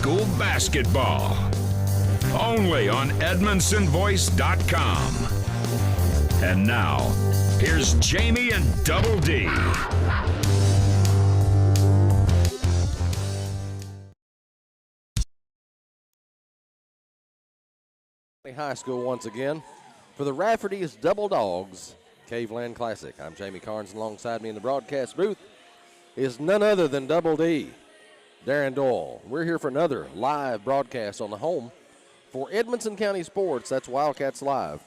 school basketball. Only on EdmondsonVoice.com. And now, here's Jamie and Double D. High School once again for the Rafferty's Double Dogs Caveland Classic. I'm Jamie Carnes, and alongside me in the broadcast booth is none other than Double D, Darren Doyle. We're here for another live broadcast on the home for Edmonson County Sports. That's Wildcats Live,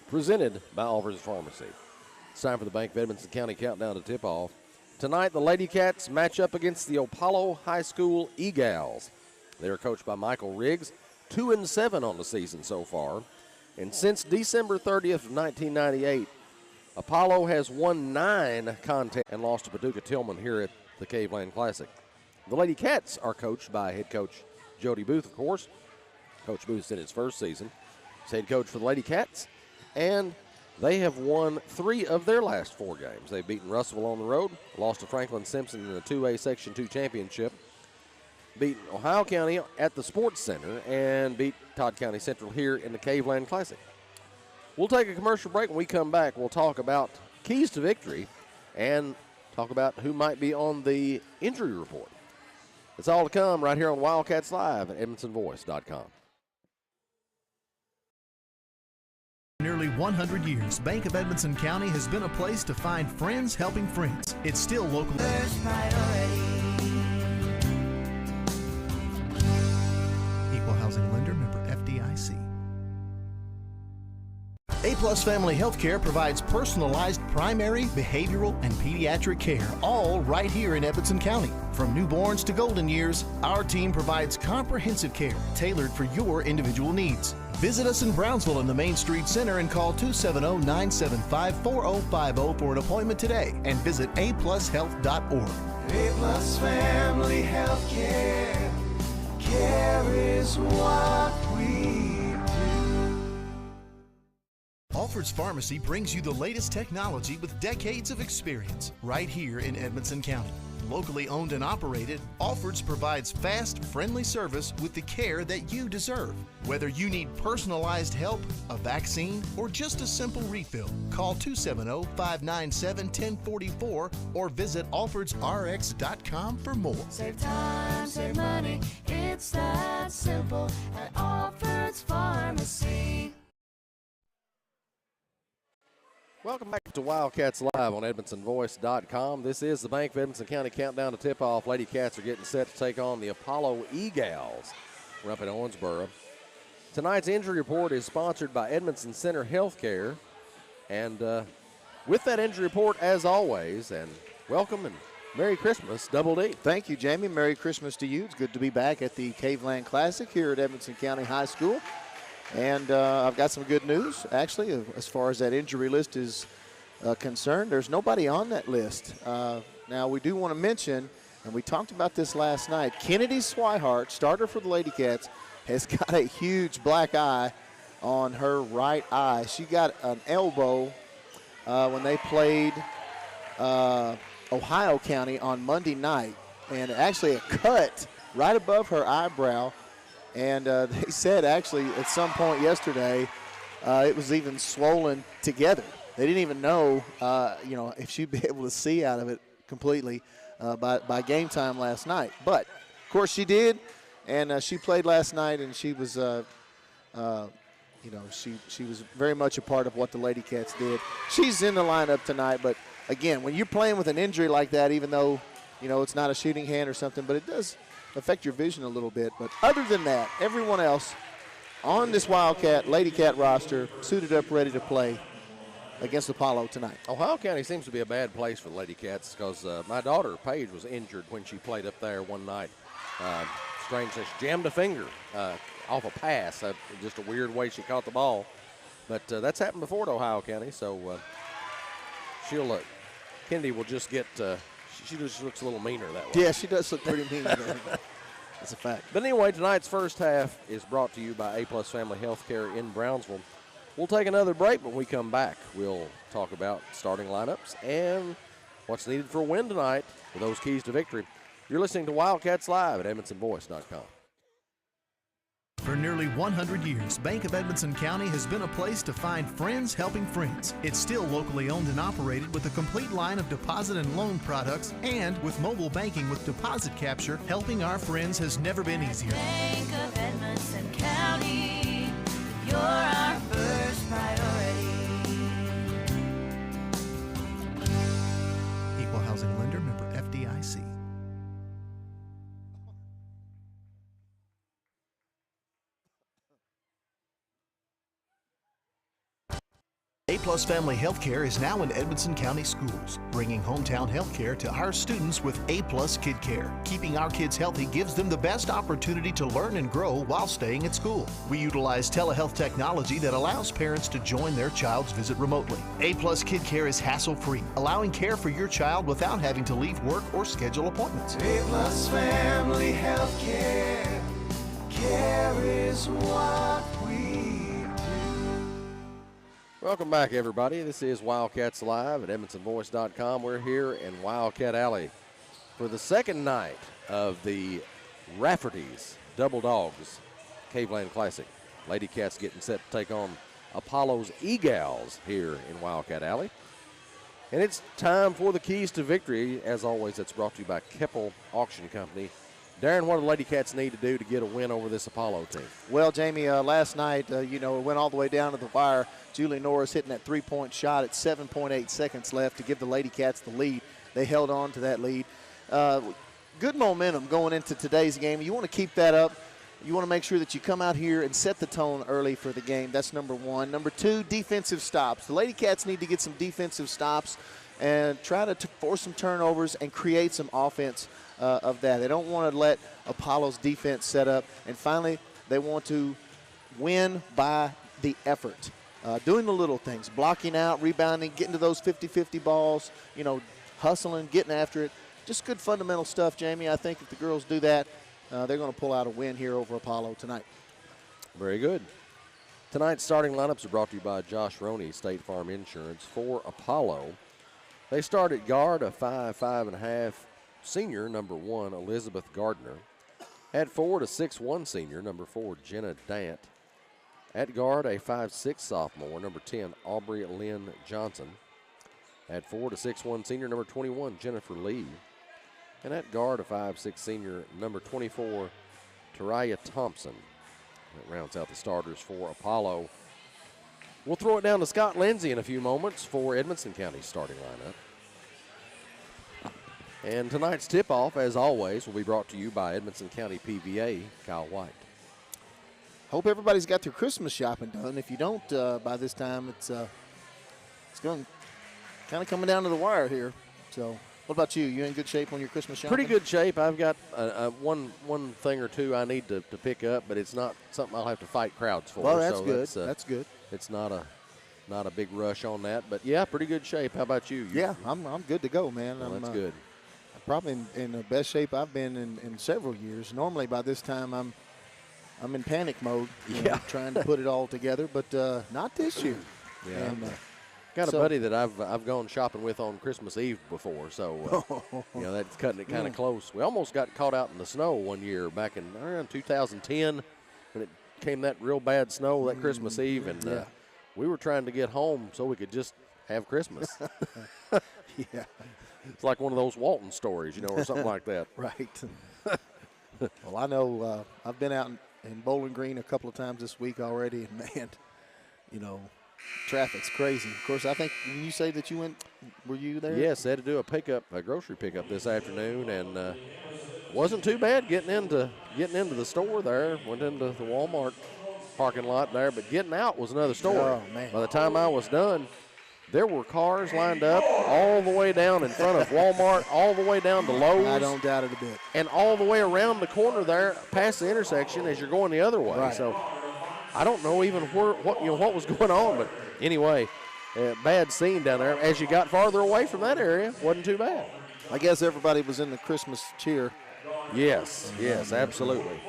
presented by Alfred's Pharmacy. It's time for the Bank of Edmonson County countdown to tip-off. Tonight, the Lady Cats match up against the Apollo High School E-Gals. They are coached by Michael Riggs, 2-7 on the season so far. And since December 30th of 1998, Apollo has won 9 contests and lost to Paducah Tillman here at the Caveland Classic. The Lady Cats are coached by head coach Jody Booth, of course. Coach Booth's in his first season. He's head coach for the Lady Cats, and they have won 3 of their last 4 games. They've beaten Russellville on the road, lost to Franklin Simpson in the 2A Section 2 championship, beat Ohio County at the Sports Center, and beat Todd County Central here in the Caveland Classic. We'll take a commercial break. When we come back, we'll talk about keys to victory and talk about who might be on the injury report. It's all to come right here on Wildcats Live at EdmondsonVoice.com. Nearly 100 years, Bank of Edmonson County has been a place to find friends helping friends. It's still local. First priority. Equal housing lender, member FDIC. A-Plus Family Healthcare provides personalized primary, behavioral, and pediatric care, all right here in Edmonson County. From newborns to golden years, our team provides comprehensive care tailored for your individual needs. Visit us in Brownsville in the Main Street Center and call 270-975-4050 for an appointment today, and visit aplushealth.org. A-Plus Family Healthcare. Care is what we do. Alfred's Pharmacy brings you the latest technology with decades of experience right here in Edmonson County. Locally owned and operated, Alfred's provides fast, friendly service with the care that you deserve. Whether you need personalized help, a vaccine, or just a simple refill, call 270-597-1044 or visit alfredsrx.com for more. Save time, save money, it's that simple at Alfred's Pharmacy. Welcome back to Wildcats Live on EdmondsonVoice.com. This is the Bank of Edmonson County countdown to tip-off. Lady Cats are getting set to take on the Apollo E-Gals. We're up in Owensboro. Tonight's injury report is sponsored by Edmondson Center Healthcare. And with that injury report, as always, and welcome and Merry Christmas, Double D. Thank you, Jamie. Merry Christmas to you. It's good to be back at the Caveland Classic here at Edmonson County High School. And I've got some good news, actually, as far as that injury list is concerned. There's nobody on that list. Now, we do want to mention, and we talked about this last night, Kennedy Swihart, starter for the Lady Cats, has got a huge black eye on her right eye. She got an elbow when they played Ohio County on Monday night, and actually a cut right above her eyebrow. And they said, actually, at some point yesterday, it was even swollen together. They didn't even know, if she'd be able to see out of it completely by game time last night. But, of course, she did, and she played last night, and she was, she was very much a part of what the Lady Cats did. She's in the lineup tonight, but, again, when you're playing with an injury like that, even though, it's not a shooting hand or something, but it does affect your vision a little bit. But other than that, everyone else on this Wildcat, Lady Cat roster, suited up, ready to play against Apollo tonight. Ohio County seems to be a bad place for the Lady Cats because my daughter, Paige, was injured when she played up there one night. Strangely, she jammed a finger off a pass. Just a weird way she caught the ball. But that's happened before at Ohio County, so Kennedy will just get she just looks a little meaner that way. Yeah, she does look pretty mean. That's a fact. But anyway, tonight's first half is brought to you by A-Plus Family Healthcare in Brownsville. We'll take another break, but when we come back, we'll talk about starting lineups and what's needed for a win tonight for those keys to victory. You're listening to Wildcats Live at EdmondsonVoice.com. nearly 100 years, Bank of Edmonson County has been a place to find friends helping friends. It's still locally owned and operated with a complete line of deposit and loan products, and with mobile banking with deposit capture, helping our friends has never been easier. Bank of Edmonson County, you're our first priority. Equal housing lender, member FDIC. A-Plus Family Healthcare is now in Edmonson County Schools, bringing hometown healthcare to our students with A-Plus Kid Care. Keeping our kids healthy gives them the best opportunity to learn and grow while staying at school. We utilize telehealth technology that allows parents to join their child's visit remotely. A-Plus Kid Care is hassle-free, allowing care for your child without having to leave work or schedule appointments. A-Plus Family Healthcare, care is what we do. Welcome back, everybody. This is Wildcats Live at EdmonsonVoice.com. We're here in Wildcat Alley for the second night of the Rafferty's Double Dogs Caveland Classic. Lady Cats getting set to take on Apollo's E-Gals here in Wildcat Alley. And it's time for the keys to victory. As always, it's brought to you by Keppel Auction Company. Darren, what do the Lady Cats need to do to get a win over this Apollo team? Well, Jamie, last night, it went all the way down to the wire. Julie Norris hitting that three-point shot at 7.8 seconds left to give the Lady Cats the lead. They held on to that lead. Good momentum going into today's game. You want to keep that up. You want to make sure that you come out here and set the tone early for the game. That's number one. Number two, defensive stops. The Lady Cats need to get some defensive stops and try to force some turnovers and create some offense of that. They don't want to let Apollo's defense set up. And finally, they want to win by the effort. Doing the little things, blocking out, rebounding, getting to those 50-50 balls, hustling, getting after it. Just good fundamental stuff, Jamie. I think if the girls do that, they're going to pull out a win here over Apollo tonight. Very good. Tonight's starting lineups are brought to you by Josh Roney, State Farm Insurance. For Apollo, they start at guard, a 5'5.5" senior, number 1, Elizabeth Gardner. At forward, a 6'1" senior, number 4, Jenna Dant. At guard, a 5'6" sophomore, number 10, Aubrey Lynn Johnson. At forward, a 6'1" senior, number 21, Jennifer Lee. And at guard, a 5'6" senior, number 24, Taraya Thompson. That rounds out the starters for Apollo. We'll throw it down to Scott Lindsay in a few moments for Edmonson County's starting lineup. And tonight's tip-off, as always, will be brought to you by Edmonson County PVA, Kyle White. Hope everybody's got their Christmas shopping done. If you don't by this time, it's going kind of coming down to the wire here. So what about you? You in good shape on your Christmas shopping? Pretty good shape. I've got one thing or two I need to pick up, but it's not something I'll have to fight crowds for. Well, that's so good. That's good. It's not a big rush on that, but yeah, pretty good shape. How about you? Yeah, I'm good to go, man. Well, that's good. Probably in the best shape I've been in several years. Normally by this time I'm in panic mode, trying to put it all together, but not this year. Yeah. And, got a buddy that I've gone shopping with on Christmas Eve before, so that's cutting it kind of close. We almost got caught out in the snow one year back in around 2010 when it came that real bad snow that Christmas Eve, and we were trying to get home so we could just have Christmas. Yeah. It's like one of those Walton stories, or something like that. Right. Well, I know I've been out in Bowling Green a couple of times this week already, and man, traffic's crazy. Of course, I think when you say that you went, were you there? Yes, they had to do a grocery pickup this afternoon, and wasn't too bad getting into the store there. Went into the Walmart parking lot there, but getting out was another story. Oh, man. By the time I was done, there were cars lined up all the way down in front of Walmart, all the way down to Lowe's. I don't doubt it a bit. And all the way around the corner there, past the intersection as you're going the other way. Right. So I don't know even what was going on, but anyway, bad scene down there. As you got farther away from that area, wasn't too bad. I guess everybody was in the Christmas cheer. Yes, absolutely.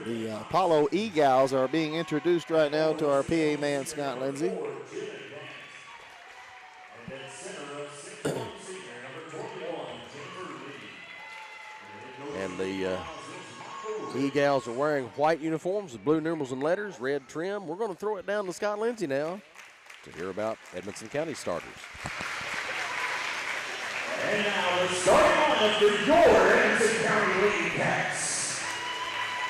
The Apollo E-Gals are being introduced right now to our PA man, Scott Lindsay. And the E-Gals are wearing white uniforms with blue numerals and letters, red trim. We're going to throw it down to Scott Lindsay now to hear about Edmonson County starters. And now the starting lineup for your Edmonson County Lady Cats.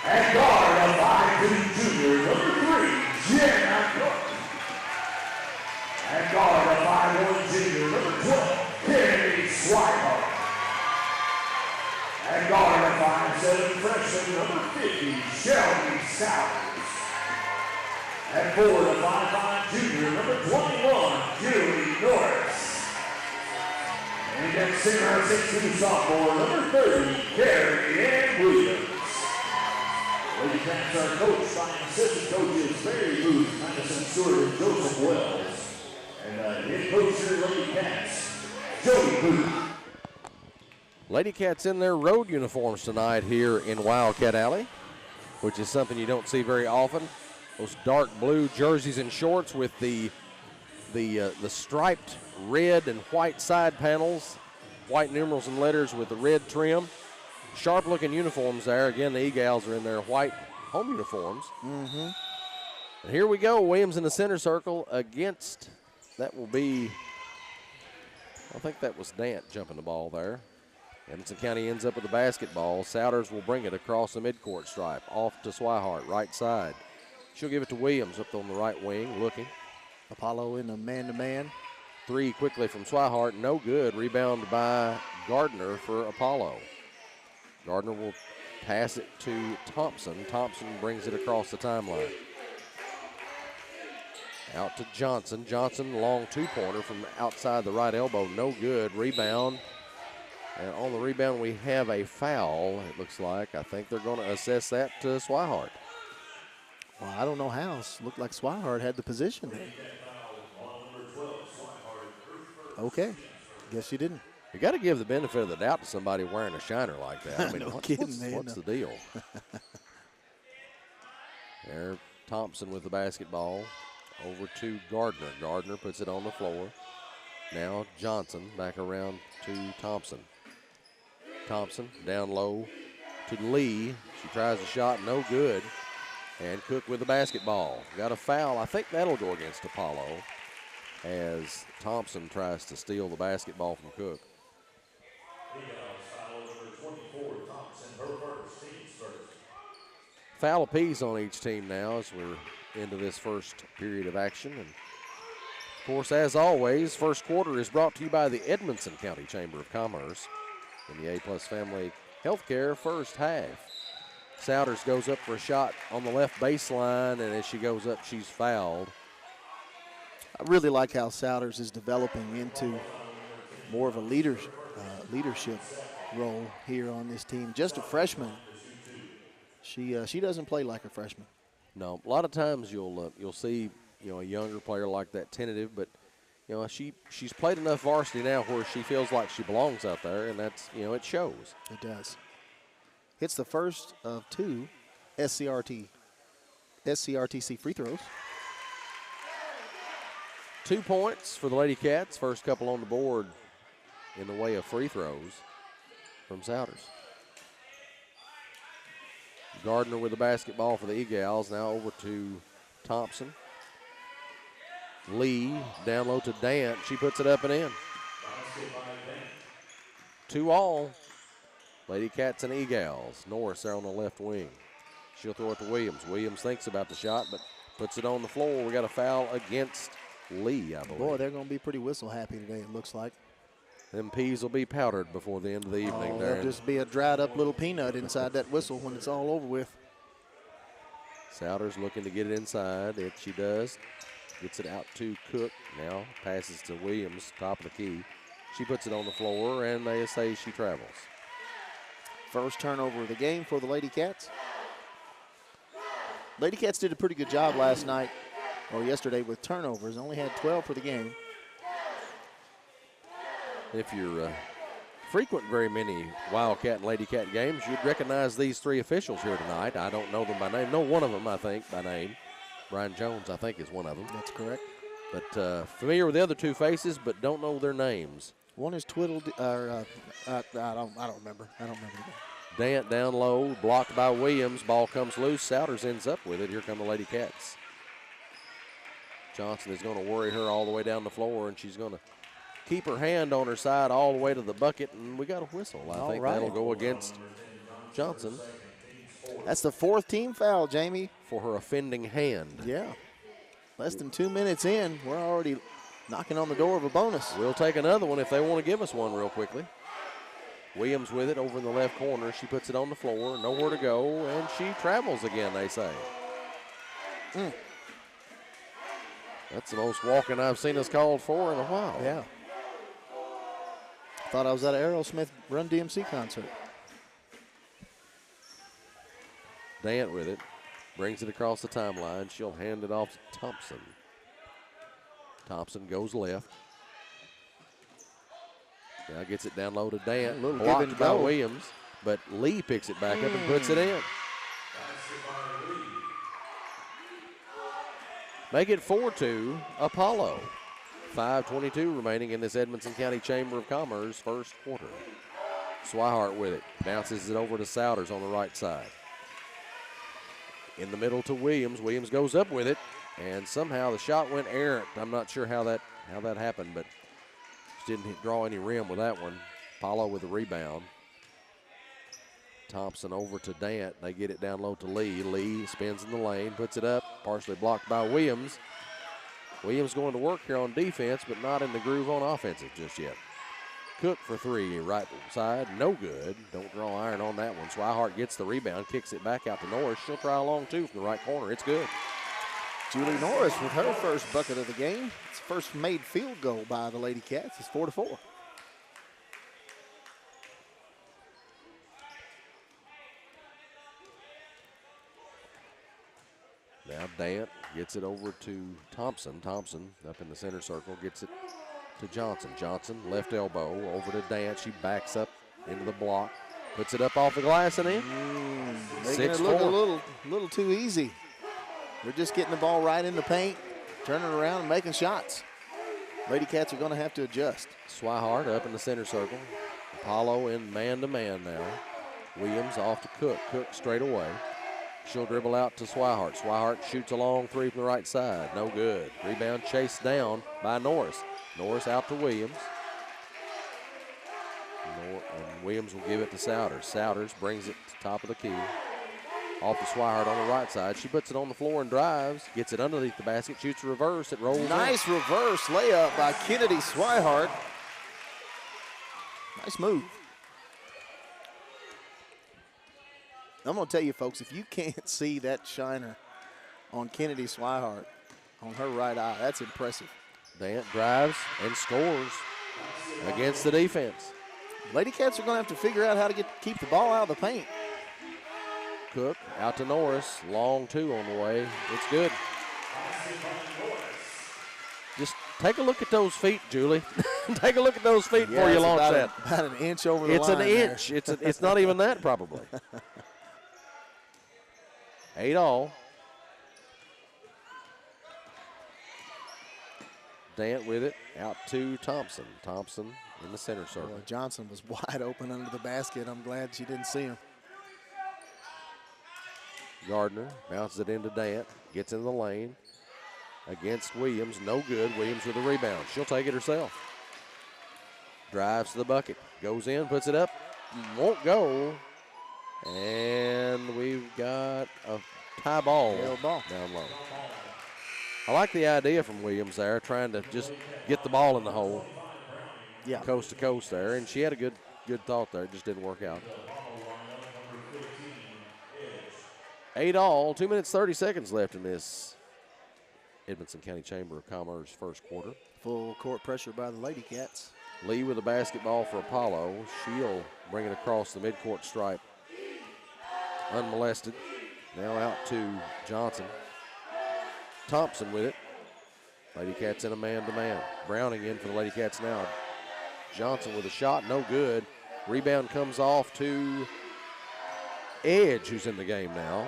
At guard, a 5'2" junior, number 3, Jenna Cook. At guard, a 5'1" junior, number 12, Kennedy Swihart. At guard, a 5'7" freshman, number 50, Shelby Sowers. At forward, a 5'5" junior, number 21, Julie Norris. And against center, 16 sophomore, number 30, Carrie Ann Williams. Lady Cats are coached by assistant coaches Barry Booth, Madison Stewart, and Joseph Wells. And head coach for the Lady Cats, Jody Booth. Lady Cats in their road uniforms tonight here in Wildcat Alley, which is something you don't see very often. Those dark blue jerseys and shorts with the striped red and white side panels, white numerals and letters with the red trim. Sharp looking uniforms there. Again, the E-Gals are in their white home uniforms. Mm-hmm. And here we go. Williams in the center circle against, that will be, I think that was Dant jumping the ball there. Edmonson County ends up with the basketball. Souders will bring it across the midcourt stripe. Off to Swihart, right side. She'll give it to Williams up on the right wing, looking. Apollo in a man-to-man. 3 quickly from Swihart, no good. Rebound by Gardner for Apollo. Gardner will pass it to Thompson. Thompson brings it across the timeline. Out to Johnson. Johnson, long 2-pointer from outside the right elbow, no good. Rebound. And on the rebound, we have a foul, it looks like. I think they're going to assess that to Swihart. Well, I don't know how. It looked like Swihart had the position. Okay. Guess you didn't. You got to give the benefit of the doubt to somebody wearing a shiner like that. I mean, No kidding, man. What's the deal? There, Thompson with the basketball. Over to Gardner. Gardner puts it on the floor. Now Johnson back around to Thompson. Thompson down low to Lee. She tries a shot, no good. And Cook with the basketball. Got a foul. I think that'll go against Apollo as Thompson tries to steal the basketball from Cook. Foul apiece on each team now as we're into this first period of action. And of course, as always, first quarter is brought to you by the Edmonson County Chamber of Commerce in the A-Plus Family Healthcare first half. Souders goes up for a shot on the left baseline, and as she goes up, she's fouled. I really like how Souders is developing into more of a leadership role here on this team. Just a freshman. She doesn't play like a freshman. No, a lot of times you'll see a younger player like that tentative, but she's played enough varsity now where she feels like she belongs out there, and that's it shows. It does. It's the first of 2 SCRTC free throws. 2 points for the Lady Cats. First couple on the board in the way of free throws from Souders. Gardner with the basketball for the E-Gals. Now over to Thompson. Lee down low to Dant. She puts it up and in. 2 all. Lady Cats and E-Gals. Norris there on the left wing. She'll throw it to Williams. Williams thinks about the shot, but puts it on the floor. We got a foul against Lee, I believe. Boy, they're going to be pretty whistle happy today, it looks like. Them peas will be powdered before the end of the evening. There'll just be a dried up little peanut inside that whistle when it's all over with. Souders looking to get it inside. She does. Gets it out to Cook. Now passes to Williams, top of the key. She puts it on the floor, and they say she travels. First turnover of the game for the Lady Cats. Lady Cats did a pretty good job last night, or yesterday, with turnovers. Only had 12 for the game. If you're frequent very many Wildcat and Lady Cat games, you'd recognize these 3 officials here tonight. I don't know them by name. Know one of them, I think, by name. Brian Jones, I think, is one of them. That's correct. But familiar with the other 2 faces, but don't know their names. One is Twiddle, I don't remember. I don't remember the name. Dant down low, blocked by Williams. Ball comes loose. Souders ends up with it. Here come the Lady Cats. Johnson is going to worry her all the way down the floor, and she's going to keep her hand on her side all the way to the bucket, and we got a whistle. I think that'll go against Johnson. That's the 4th team foul, Jamie. For her offending hand. Yeah. Less than 2 minutes in, we're already knocking on the door of a bonus. We'll take another one if they want to give us one real quickly. Williams with it over in the left corner. She puts it on the floor, nowhere to go, and she travels again, they say. That's the most walking I've seen us called for in a while. Yeah. Thought I was at an Aerosmith Run DMC concert. Dant with it. Brings it across the timeline. She'll hand it off to Thompson. Thompson goes left. Now gets it down low to Dant. Blocked by Williams, but Lee picks it back up and puts it in. Make it 4-2 Apollo. 5:22 remaining in this Edmonson County Chamber of Commerce first quarter. Swihart with it. Bounces it over to Souders on the right side. In the middle to Williams. Williams goes up with it, and somehow the shot went errant. I'm not sure how that happened, but she didn't draw any rim with that one. Apollo with the rebound. Thompson over to Dant. They get it down low to Lee. Lee spins in the lane, puts it up, partially blocked by Williams. Williams going to work here on defense, but not in the groove on offensive just yet. Cook for three, right side, no good. Don't draw iron on that one. Swihart gets the rebound, kicks it back out to Norris. She'll try a long two from the right corner. It's good. Julie Norris with her first bucket of the game. It's the first made field goal by the Lady Cats. It's 4-4. Now Dant gets it over to Thompson. Thompson up in the center circle gets it to Johnson. Johnson left elbow over to Dant. She backs up into the block, puts it up off the glass and in. Making it look a little too easy. They're just getting the ball right in the paint, turning around and making shots. Lady Cats are going to have to adjust. Swihart up in the center circle. Apollo in man-to-man now. Williams off to Cook. Cook straight away. She'll dribble out to Swihart. Swihart shoots a long three from the right side. No good. Rebound chased down by Norris. Norris out to Williams. And Williams will give it to Souders. Souders brings it to the top of the key. Off to Swihart on the right side. She puts it on the floor and drives. Gets it underneath the basket. Shoots a reverse. It rolls Nice reverse layup by Kennedy Swihart. Nice move. I'm going to tell you, folks, if you can't see that shiner on Kennedy Swihart on her right eye, that's impressive. Dant drives and scores against the defense. Lady Cats are going to have to figure out how to keep the ball out of the paint. Cook out to Norris. Long two on the way. It's good. Just take a look at those feet, Julie. Take a look at those feet before you launch that. About an inch over the line. It's an inch. It's not even that probably. 8-all. Dant with it out to Thompson. Thompson in the center circle. Well, Johnson was wide open under the basket. I'm glad she didn't see him. Gardner bounces it into Dant. Gets in the lane against Williams. No good. Williams with a rebound. She'll take it herself. Drives to the bucket. Goes in, puts it up. Won't go. And we've got a tie ball down low. I like the idea from Williams there, trying to just get the ball in the hole. Yeah. Coast to coast there. And she had a good thought there. It just didn't work out. 8-all. 2 minutes, 30 seconds left in this Edmonson County Chamber of Commerce first quarter. Full court pressure by the Lady Cats. Lee with the basketball for Apollo. She'll bring it across the midcourt stripe. Unmolested. Now out to Johnson. Thompson with it. Lady Cats in a man-to-man. Browning in for the Lady Cats now. Johnson with a shot, no good. Rebound comes off to Edge, who's in the game now.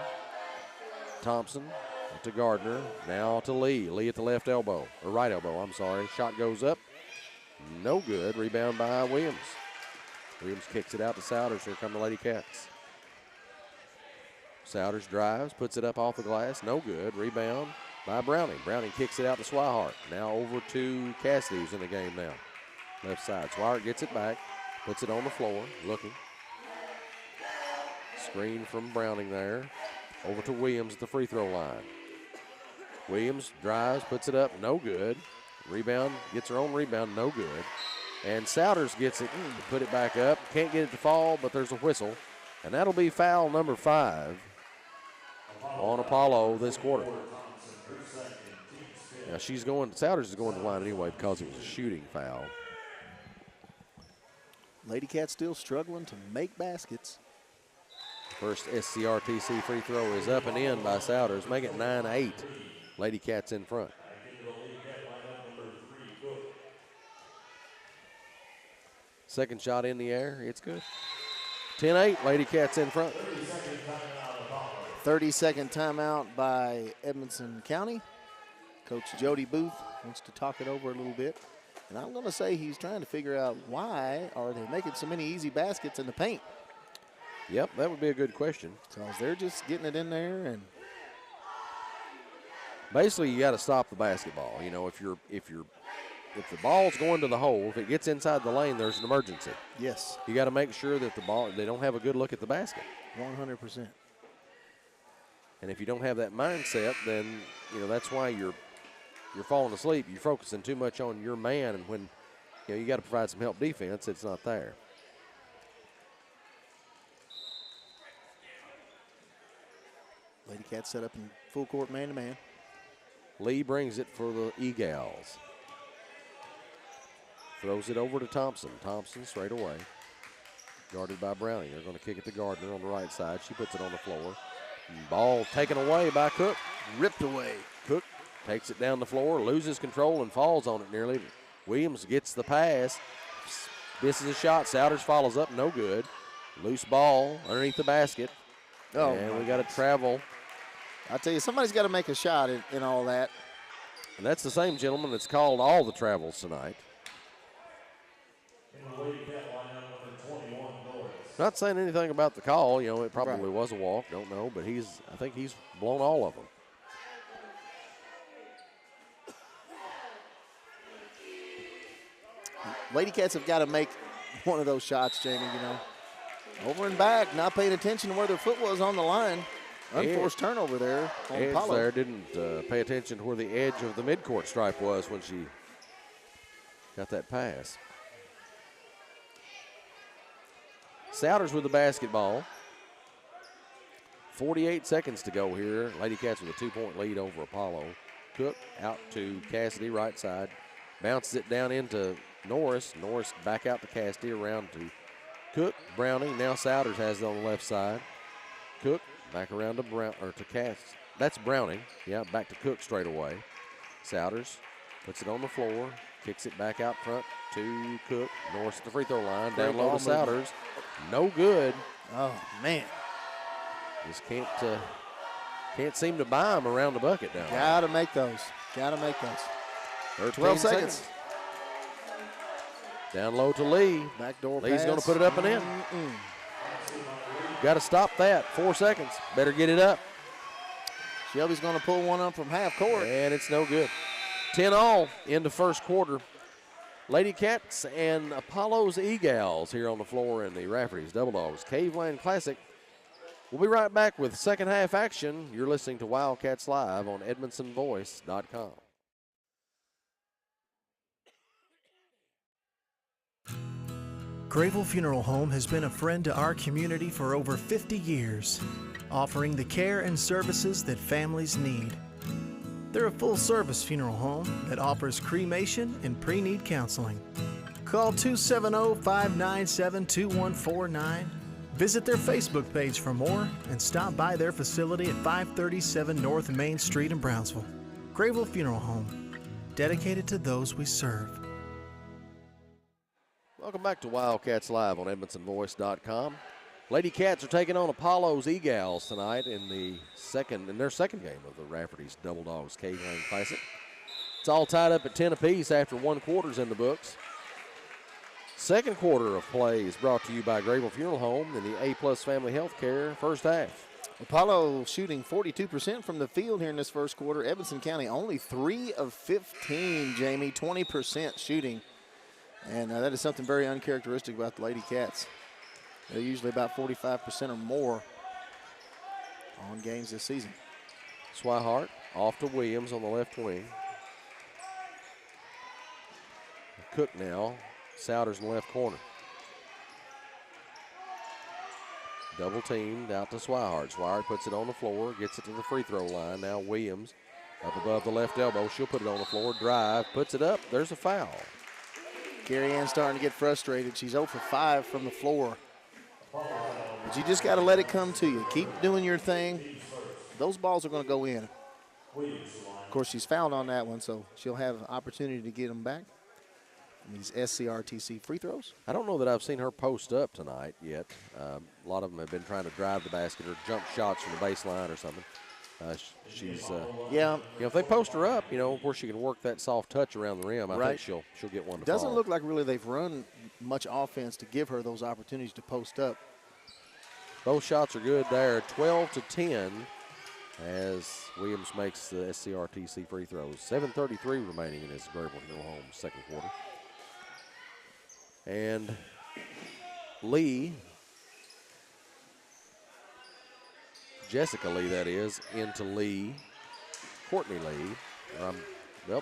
Thompson to Gardner, now to Lee. Lee at the left elbow, or right elbow, I'm sorry. Shot goes up, no good. Rebound by Williams. Williams kicks it out to Souders. Here come the Lady Cats. Souders drives, puts it up off the glass, no good. Rebound by Browning. Browning kicks it out to Swihart. Now over to Cassidy, who's in the game now. Left side. Swihart gets it back, puts it on the floor, looking. Screen from Browning there. Over to Williams at the free throw line. Williams drives, puts it up, no good. Rebound, gets her own rebound, no good. And Souders gets it to put it back up. Can't get it to fall, but there's a whistle. And that'll be foul number 5 on Apollo this quarter. Now Souders is going to the line anyway because it was a shooting foul. Lady Cats still struggling to make baskets. First SCRTC free throw is up and in by Souders, make it 9-8. Lady Cats in front. Second shot in the air, it's good. 10-8, Lady Cats in front. 30-second timeout by Edmonson County. Coach Jody Booth wants to talk it over a little bit. And I'm going to say he's trying to figure out why are they making so many easy baskets in the paint. Yep, that would be a good question. Because they're just getting it in there. And basically, you got to stop the basketball. You know, if the ball's going to the hole, if it gets inside the lane, there's an emergency. yes, You got to make sure that they don't have a good look at the basket. 100%. And if you don't have that mindset, then that's why you're falling asleep. You're focusing too much on your man, and when you got to provide some help defense, it's not there. Lady Cats set up in full court man-to-man. Lee brings it for the E-Gals. Throws it over to Thompson. Thompson straight away. Guarded by Browning. They're going to kick it to Gardner on the right side. She puts it on the floor. Ball taken away by Cook. Ripped away. Cook takes it down the floor, loses control, and falls on it nearly. Williams gets the pass. Misses a shot. Souders follows up. No good. Loose ball underneath the basket. Oh, and we got to travel. I tell you, somebody's got to make a shot in all that. And that's the same gentleman that's called all the travels tonight. Not saying anything about the call. It probably was a walk. Don't know. But I think he's blown all of them. Lady Cats have got to make one of those shots, Jamie, Over and back, not paying attention to where their foot was on the line. Unforced turnover there on Edge Apollo. there didn't pay attention to where the edge of the midcourt stripe was when she got that pass. Souders with the basketball. 48 seconds to go here. Lady Cats with a 2-point lead over Apollo. Cook out to Cassidy, right side. Bounces it down into Norris. Norris back out to Cassidy, around to Cook. Browning. Now Souders has it on the left side. Cook back around to Cass. That's Browning. Yeah, back to Cook straight away. Souders puts it on the floor. Kicks it back out front to Cook. Norris at the free throw line. Down low to Souders. No good. Oh, man. Just can't seem to buy him around the bucket down there. Got to make those. Got to make those. 12 seconds. Down low to Lee. Backdoor pass. Lee's going to put it up and in. Got to stop that. 4 seconds. Better get it up. Shelby's going to pull one up from half court. And it's no good. 10-all into first quarter. Lady Cats and Apollo's E-Gals here on the floor in the Rafferty's Double Dogs Caveland Classic. We'll be right back with second half action. You're listening to Wildcats Live on EdmondsonVoice.com. Grayville Funeral Home has been a friend to our community for over 50 years, offering the care and services that families need. They're a full-service funeral home that offers cremation and pre-need counseling. Call 270-597-2149. Visit their Facebook page for more and stop by their facility at 537 North Main Street in Brownsville. Grayville Funeral Home, dedicated to those we serve. Welcome back to Wildcats Live on EdmondsonVoice.com. Lady Cats are taking on Apollo's E-Gals tonight in their second game of the Rafferty's Double Dogs Caveland Classic. It's all tied up at 10 apiece after 1 quarter's in the books. Second quarter of play is brought to you by Grayville Funeral Home and the A+ Family Health Care first half. Apollo shooting 42% from the field here in this first quarter. Edmonson County only 3 of 15, Jamie, 20% shooting. And that is something very uncharacteristic about the Lady Cats. They're usually about 45% or more on games this season. Swihart off to Williams on the left wing. Cook now. Souders in the left corner. Double teamed out to Swihart. Swihart puts it on the floor, gets it to the free throw line. Now Williams up above the left elbow. She'll put it on the floor, drive, puts it up. There's a foul. Carrie Ann's starting to get frustrated. She's 0 for 5 from the floor. But you just got to let it come to you. Keep doing your thing. Those balls are going to go in. Of course, she's fouled on that one, so she'll have an opportunity to get them back. And these SCRTC free throws. I don't know that I've seen her post up tonight yet. A lot of them have been trying to drive the basket or jump shots from the baseline or something. She's yeah. If they post her up, where she can work that soft touch around the rim, I think she'll get one to Doesn't fall. look like really they've run much offense to give her those opportunities to post up. Both shots are good there. 12-10 as Williams makes the SCRTC free throws. 7:33 remaining in this Grable Hill Home second quarter. And Lee, Jessica Lee that is, into Lee, Courtney Lee.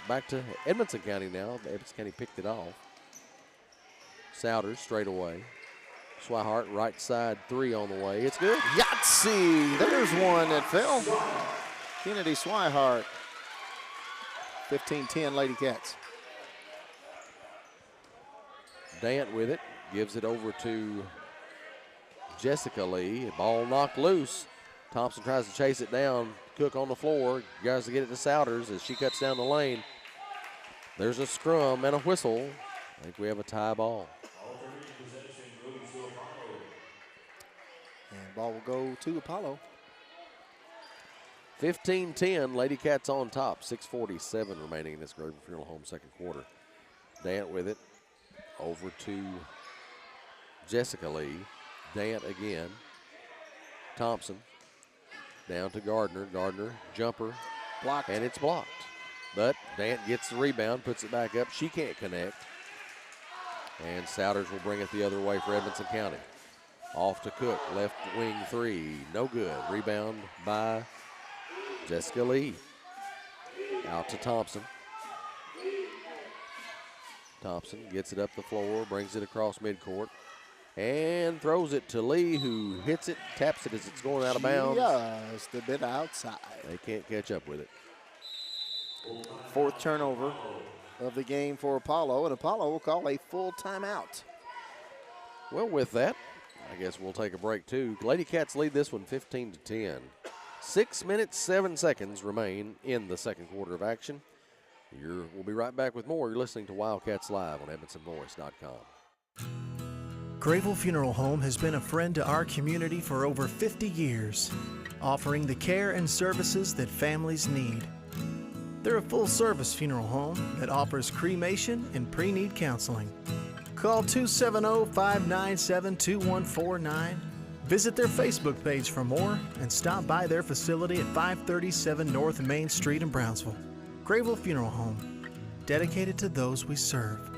Back to Edmonson County now. Edmonson County picked it off. Souders straight away. Swihart right side 3 on the way. It's good. Yahtzee! There's one that fell. Kennedy Swihart. 15-10 Lady Cats. Dant with it, gives it over to Jessica Lee. Ball knocked loose. Thompson tries to chase it down. Cook on the floor. Guys to get it to Souders as she cuts down the lane. There's a scrum and a whistle. I think we have a tie ball. And ball will go to Apollo. 15-10, Lady Cats on top. 6:47 remaining in this Grable Funeral Home second quarter. Dant with it. Over to Jessica Lee. Dant again. Thompson. Down to Gardner. Gardner, jumper. Blocked. And it's blocked. But Dant gets the rebound, puts it back up. She can't connect. And Souders will bring it the other way for Edmonson County. Off to Cook. Left wing 3. No good. Rebound by Jessica Lee. Out to Thompson. Thompson gets it up the floor, brings it across midcourt, and throws it to Lee, who hits it, taps it as it's going out of bounds. Just a bit outside. They can't catch up with it. 4th turnover of the game for Apollo, and Apollo will call a full timeout. Well, with that, I guess we'll take a break too. Lady Cats lead this one 15-10. 6 minutes, 7 seconds remain in the second quarter of action. We'll be right back with more. You're listening to Wildcats Live on EdmondsonVoice.com. Grable Funeral Home has been a friend to our community for over 50 years, offering the care and services that families need. They're a full-service funeral home that offers cremation and pre-need counseling. Call 270-597-2149. Visit their Facebook page for more and stop by their facility at 537 North Main Street in Brownsville. Grable Funeral Home, dedicated to those we serve.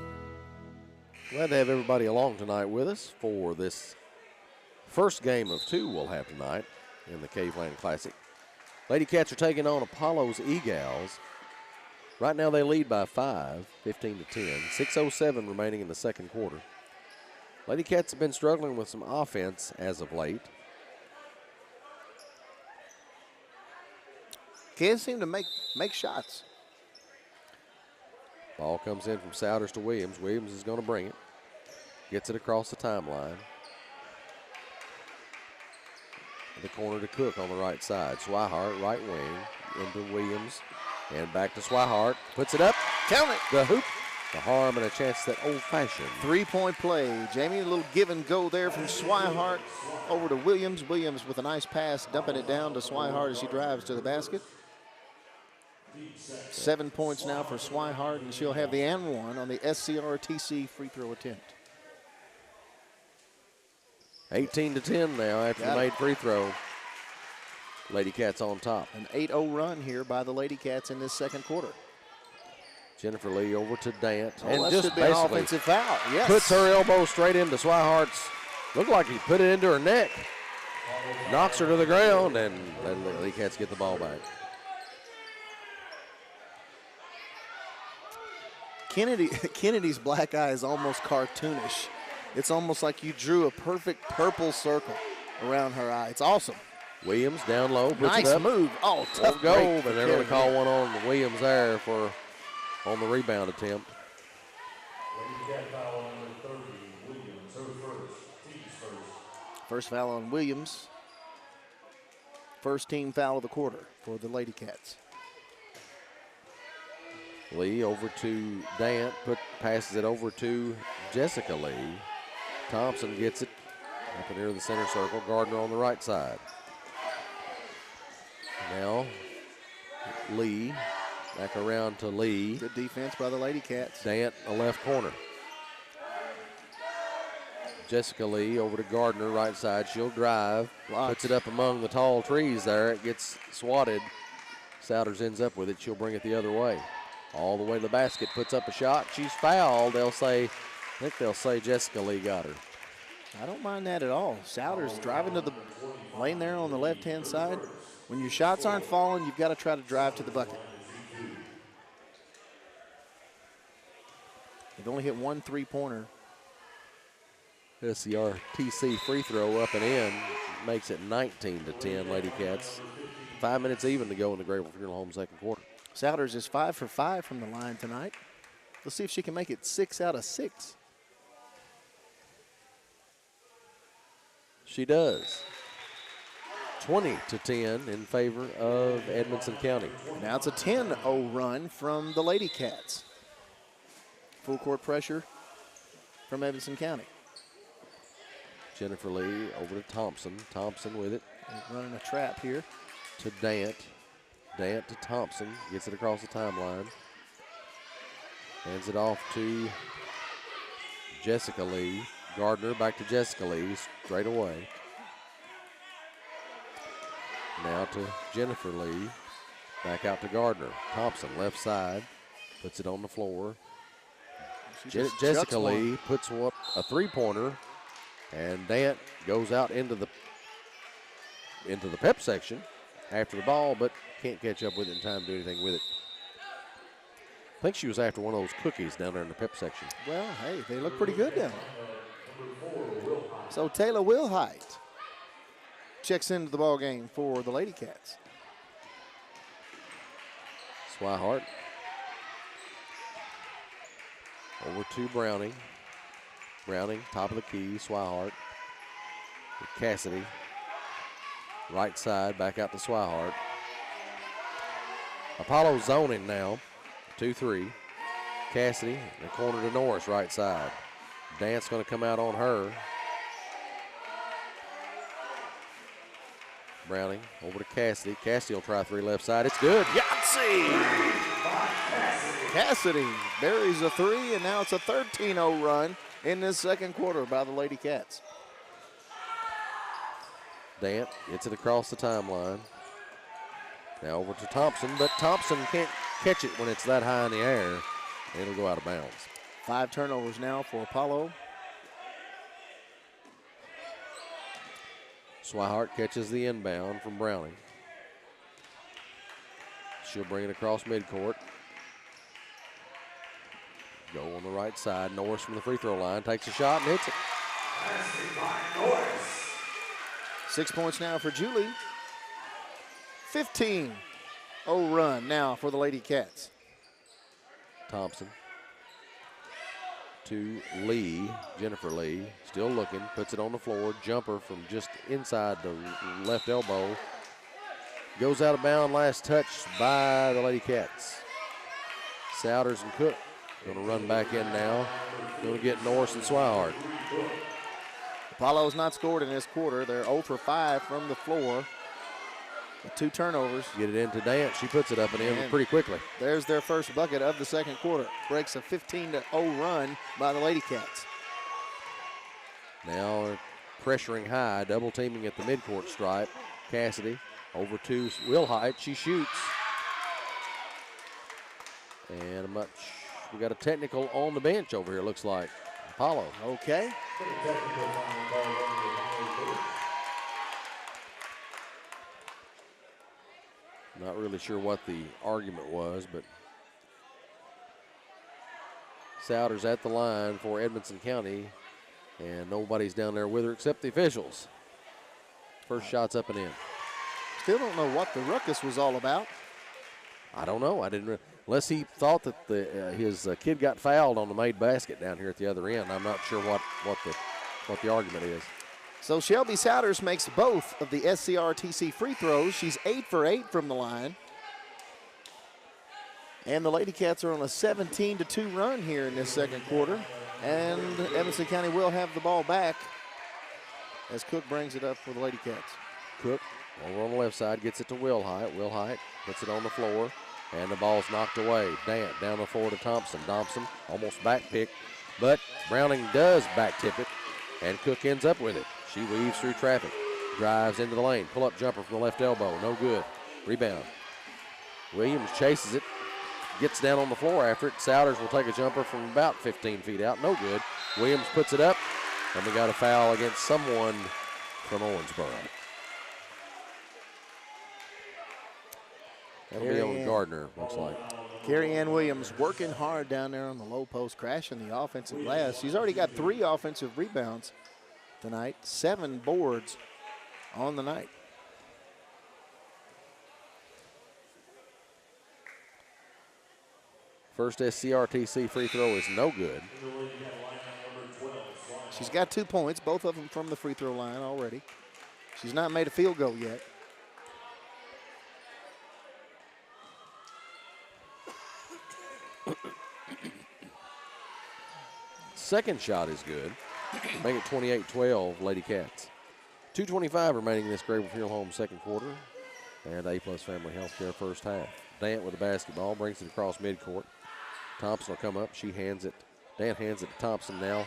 Glad to have everybody along tonight with us for this first game of 2 we'll have tonight in the Caveland Classic. Lady Cats are taking on Apollo's E-Gals. Right now they lead by 5, 15-10. 6:07 remaining in the second quarter. Lady Cats have been struggling with some offense as of late. Can't seem to make shots. Ball comes in from Souders to Williams. Williams is going to bring it. Gets it across the timeline. The corner to Cook on the right side. Swihart, right wing, into Williams. And back to Swihart. Puts it up. Count it. The hoop. The harm and a chance that old-fashioned. 3-point play. Jamie, a little give and go there from Swihart over to Williams. Williams with a nice pass, dumping it down to Swihart as she drives to the basket. 7 points now for Swihart, and she'll have the and one on the SCRTC free throw attempt. 18-10 now after the made free throw. Lady Cats on top. An 8-0 run here by the Lady Cats in this second quarter. Jennifer Lee over to Dant. Oh, and that just should be an basically offensive foul. Yes. puts her elbow straight into Swihart's. Looked like he put it into her neck. Knocks her to the ground, and the Lady Cats get the ball back. Kennedy's black eye is almost cartoonish. It's almost like you drew a perfect purple circle around her eye. It's awesome. Williams down low, puts Nice it up. move. Oh, tough Tough goal, break but for they're going to Kennedy. call one on Williams there on the rebound attempt. First foul on Williams. First team foul of the quarter for the Lady Cats. Lee over to Dant, passes it over to Jessica Lee. Thompson gets it up near the center circle. Gardner on the right side. Now Lee back around to Lee. Good defense by the Lady Cats. Dant, a left corner. Jessica Lee over to Gardner, right side. She'll drive, puts it up among the tall trees there. It gets swatted. Souders ends up with it. She'll bring it the other way. All the way to the basket, puts up a shot. She's fouled. I think they'll say Jessica Lee got her. I don't mind that at all. Souders driving to the lane there on the left-hand side. When your shots aren't falling, you've got to try to drive to the bucket. They've only hit one three-pointer. SCRTC free throw up and in makes it 19-10, Lady Cats. 5 minutes even to go in the Grable Funeral Home second quarter. Souders is 5 for 5 from the line tonight. Let's see if she can make it 6 out of 6. She does. 20-10 in favor of Edmonson County. Now it's a 10-0 run from the Lady Cats. Full court pressure from Edmonson County. Jennifer Lee over to Thompson. Thompson with it. They're running a trap here. To Dant. Dant to Thompson. Gets it across the timeline. Hands it off to Jessica Lee. Gardner back to Jessica Lee straight away. Now to Jennifer Lee. Back out to Gardner. Thompson left side. Puts it on the floor. Jessica Lee puts up a three-pointer. And Dant goes out into the pep section after the ball, but can't catch up with it in time to do anything with it. I think she was after one of those cookies down there in the pep section. Well, hey, they look pretty good down there. So Taylor Wilhite checks into the ball game for the Lady Cats. Swihart over to Browning. Browning, top of the key, Swihart. Cassidy, right side, back out to Swihart. Apollo zoning now, 2-3. Cassidy, in the corner to Norris, right side. Dance going to come out on her. Browning over to Cassidy. Cassidy will try three left side. It's good. Yahtzee! Cassidy buries a three, and now it's a 13-0 run in this second quarter by the Lady Cats. Dant gets it across the timeline. Now over to Thompson, but Thompson can't catch it when it's that high in the air. It'll go out of bounds. 5 turnovers now for Apollo. Swihart catches the inbound from Browning. She'll bring it across midcourt. Go on the right side. Norris from the free throw line takes a shot and hits it. 6 points now for Julie. 15-0 run now for the Lady Cats. Thompson to Lee, Jennifer Lee, still looking, puts it on the floor. Jumper from just inside the left elbow. Goes out of bounds, last touch by the Lady Cats. Souders and Cook going to run back in now. Going to get Norris and Swihart. Apollo's not scored in this quarter. They're 0 for 5 from the floor with 2 turnovers. Get it into Dance. She puts it up and in pretty quickly. There's their first bucket of the second quarter. Breaks a 15-0 run by the Lady Cats. Now pressuring high, double teaming at the midcourt stripe. Cassidy Over to Wilhite. She shoots. And we got a technical on the bench over here, looks like. Apollo. Okay. Not really sure what the argument was, but Souders at the line for Edmonson County, and nobody's down there with her except the officials. First shot's up and in. Still don't know what the ruckus was all about. I don't know. I didn't unless he thought that his kid got fouled on the made basket down here at the other end. I'm not sure what the argument is. So Shelby Souders makes both of the SCRTC free throws. She's 8 for 8 from the line. And the Lady Cats are on a 17-2 run here in this second quarter. And Edmonson County will have the ball back as Cook brings it up for the Lady Cats. Cook over on the left side gets it to Wilhite. Wilhite puts it on the floor, and the ball's knocked away. Dant down the floor to Thompson. Thompson almost back pick, but Browning does back tip it, and Cook ends up with it. She weaves through traffic, drives into the lane, pull-up jumper from the left elbow, no good. Rebound. Williams chases it, gets down on the floor after it. Souders will take a jumper from about 15 feet out, no good. Williams puts it up, and we got a foul against someone from Owensboro. That'll be on Gardner, looks like. Carrie Ann Williams working hard down there on the low post, crashing the offensive glass. She's already got 3 offensive rebounds tonight, 7 boards on the night. First SCRTC free throw is no good. She's got 2 points, both of them from the free throw line already. She's not made a field goal yet. Second shot is good. Make it 28-12, Lady Cats. 2:25 remaining in this Grable Funeral Home second quarter. And A-Plus Family Healthcare first half. Dant with the basketball, brings it across midcourt. Thompson will come up. Dant hands it to Thompson now.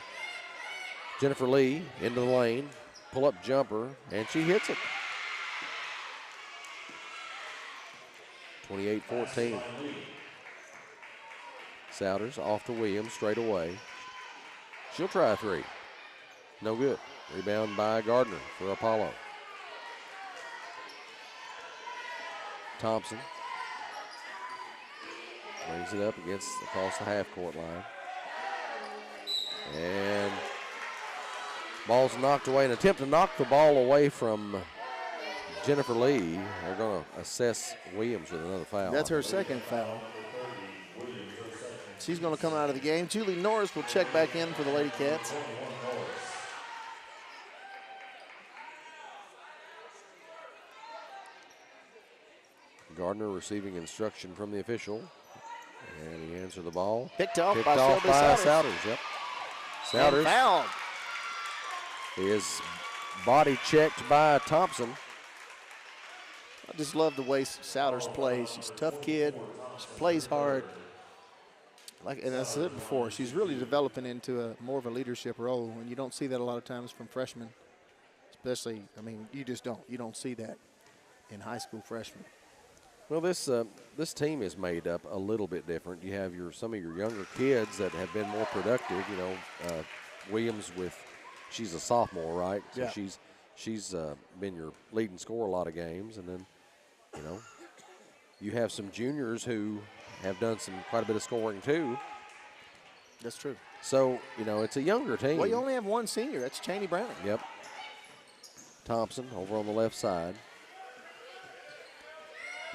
Jennifer Lee into the lane. Pull-up jumper, and she hits it. 28-14. Souders off to Williams straight away. She'll try a 3. No good. Rebound by Gardner for Apollo. Thompson brings it up across the half-court line. And ball's knocked away. An attempt to knock the ball away from Jennifer Lee. They're going to assess Williams with another foul. That's her second foul. She's going to come out of the game. Julie Norris will check back in for the Lady Cats. Gardner receiving instruction from the official. And he hands her the ball. Picked off by Souders. Yep. Souders fouled. Is body checked by Thompson. I just love the way Souders plays. She's a tough kid. She plays hard. And I said it before, she's really developing into more of a leadership role, and you don't see that a lot of times from freshmen. Especially, you just don't. You don't see that in high school freshmen. Well, this team is made up a little bit different. You have some of your younger kids that have been more productive. Williams she's a sophomore, right? So yeah. She's been your leading scorer a lot of games, and then you have some juniors who have done quite a bit of scoring too. That's true. So it's a younger team. Well, you only have one senior. That's Cheney Browning. Yep. Thompson over on the left side.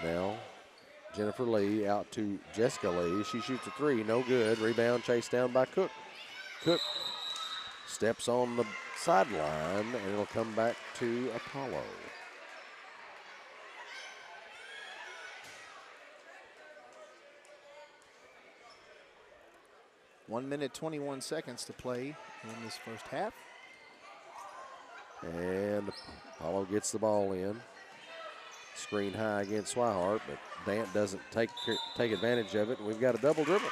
Now, Jennifer Lee out to Jessica Lee. She shoots a 3, no good. Rebound chased down by Cook. Cook steps on the sideline, and it'll come back to Apollo. One minute, 21 seconds to play in this first half. And Apollo gets the ball in. Screen high against Swihart, but Dant doesn't take advantage of it, and we've got a double dribble.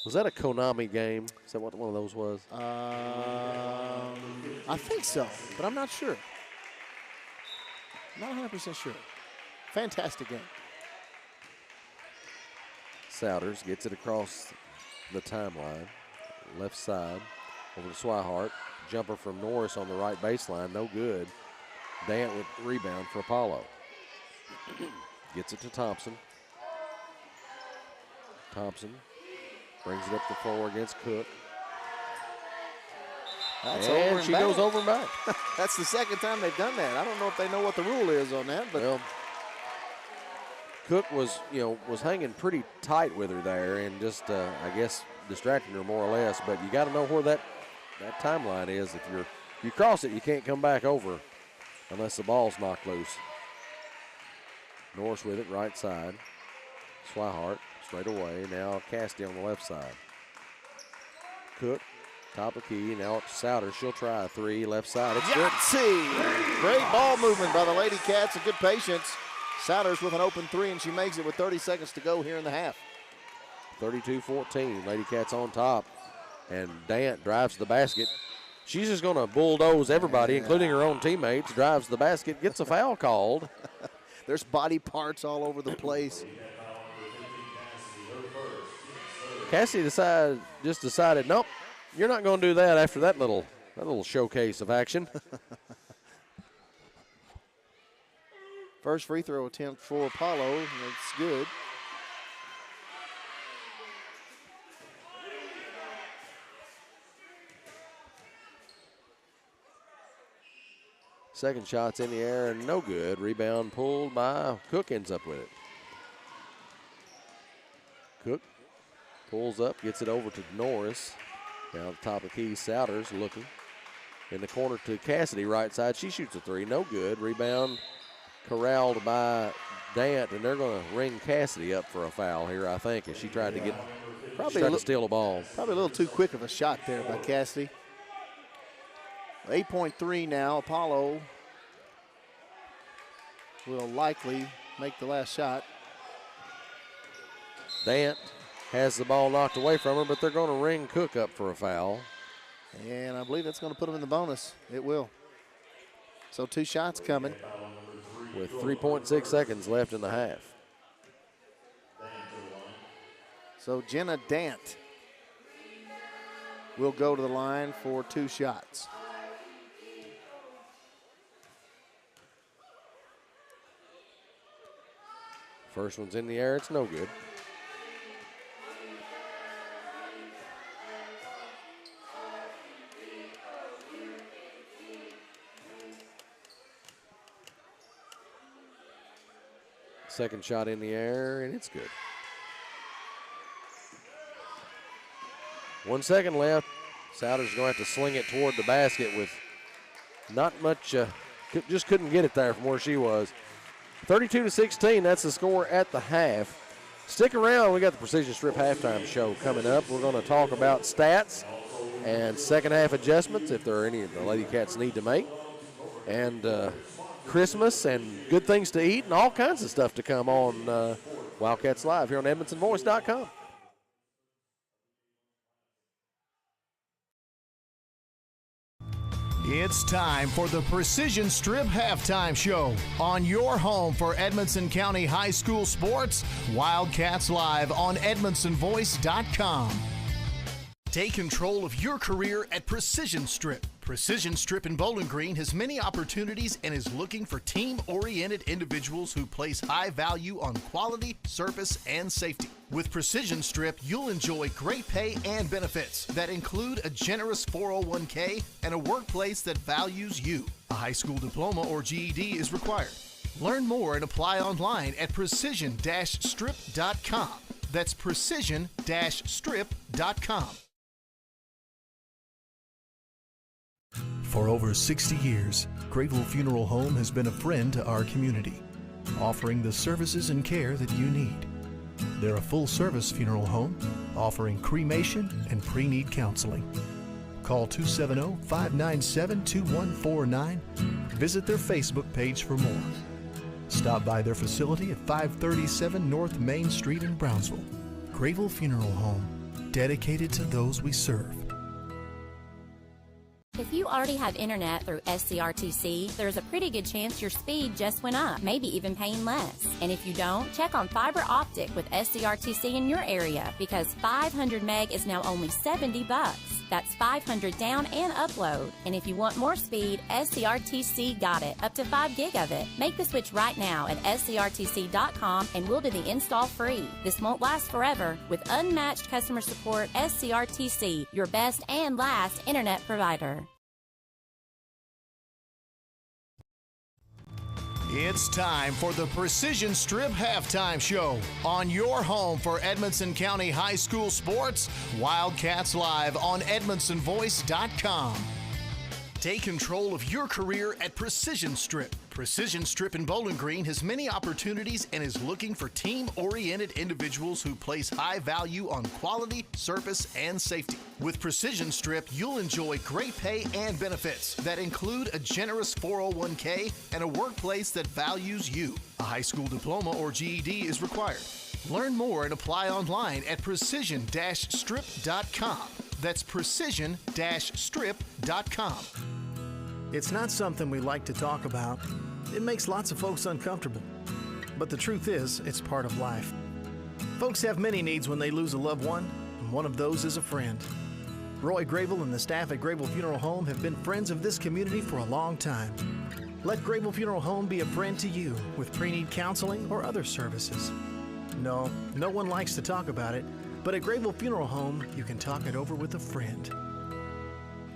Was that a Konami game? Is that what one of those was? I think so, but I'm not sure. Not 100% sure. Fantastic game. Souders gets it across the timeline. Left side over to Swihart. Jumper from Norris on the right baseline. No good. Dant with rebound for Apollo. Gets it to Thompson. Thompson brings it up the floor against Cook. That's and over she back. goes over and back. That's the second time they've done that. I don't know if they know what the rule is on that, but Well, Cook was hanging pretty tight with her there and just, I guess, distracting her more or less. But you got to know where that timeline is. If you cross it, you can't come back over unless the ball's knocked loose. Norris with it, right side. Swihart straight away. Now Cassidy on the left side. Cook, top of key. Now it's Souders. She'll try a three, left side. It's good. Yahtzee! Great ball movement by the Lady Cats and good patience. Souders with an open three, and she makes it with 30 seconds to go here in the half. 32-14. Lady Cats on top. And Dant drives the basket. She's just going to bulldoze everybody, including her own teammates. Drives the basket, gets a foul called. There's body parts all over the place. Cassie decided, nope, you're not going to do that after that little showcase of action. First free throw attempt for Apollo. That's good. Second shot's in the air and no good. Rebound pulled by Cook, ends up with it. Cook pulls up, gets it over to Norris. Down the top of the key, Souders looking. In the corner to Cassidy, right side. She shoots a three, no good. Rebound corralled by Dant, and they're going to ring Cassidy up for a foul here, I think, as she tried to steal a ball. Probably a little too quick of a shot there by Cassidy. 8.3 now. Apollo will likely make the last shot. Dant has the ball knocked away from her, but they're going to ring Cook up for a foul. And I believe that's going to put them in the bonus. It will. So 2 shots coming. With 3.6 seconds left in the half. So Jenna Dant will go to the line for 2 shots. First one's in the air, it's no good. Second shot in the air, and it's good. 1 second left. Souders going to have to sling it toward the basket with not much, just couldn't get it there from where she was. 32-16, that's the score at the half. Stick around, we got the Precision Strip halftime show coming up. We're going to talk about stats and second half adjustments if there are any the Lady Cats need to make. And Christmas and good things to eat and all kinds of stuff to come on Wildcats Live here on EdmontonVoice.com. It's time for the Precision Strip Halftime Show on your home for Edmonson County High School sports, Wildcats Live on EdmontonVoice.com. Take control of your career at Precision Strip. Precision Strip in Bowling Green has many opportunities and is looking for team-oriented individuals who place high value on quality, service, and safety. With Precision Strip, you'll enjoy great pay and benefits that include a generous 401k and a workplace that values you. A high school diploma or GED is required. Learn more and apply online at precision-strip.com. That's precision-strip.com. For over 60 years, Grable Funeral Home has been a friend to our community, offering the services and care that you need. They're a full-service funeral home, offering cremation and pre-need counseling. Call 270-597-2149. Visit their Facebook page for more. Stop by their facility at 537 North Main Street in Brownsville. Grable Funeral Home. dedicated to those we serve. If you already have internet through SCRTC, there's a pretty good chance your speed just went up, maybe even paying less. And if you don't, check on fiber optic with SCRTC in your area, because 500 meg is now only $70. That's 500 down and upload. And if you want more speed, SCRTC got it, up to 5 gig of it. Make the switch right now at scrtc.com and we'll do the install free. This won't last forever. With unmatched customer support, SCRTC, your best and last internet provider. It's time for the Precision Strip Halftime Show on your home for Edmonson County High School sports, Wildcats Live on EdmonsonVoice.com. Take control of your career at Precision Strip. Precision Strip in Bowling Green has many opportunities and is looking for team-oriented individuals who place high value on quality, service, and safety. With Precision Strip, you'll enjoy great pay and benefits that include a generous 401k and a workplace that values you. A high school diploma or GED is required. Learn more and apply online at precision-strip.com. That's precision-strip.com. It's not something we like to talk about. It makes lots of folks uncomfortable. But the truth is, it's part of life. Folks have many needs when they lose a loved one, and one of those is a friend. Roy Grable and the staff at Grable Funeral Home have been friends of this community for a long time. Let Grable Funeral Home be a friend to you with pre-need counseling or other services. No one likes to talk about it, but at Grable Funeral Home, you can talk it over with a friend.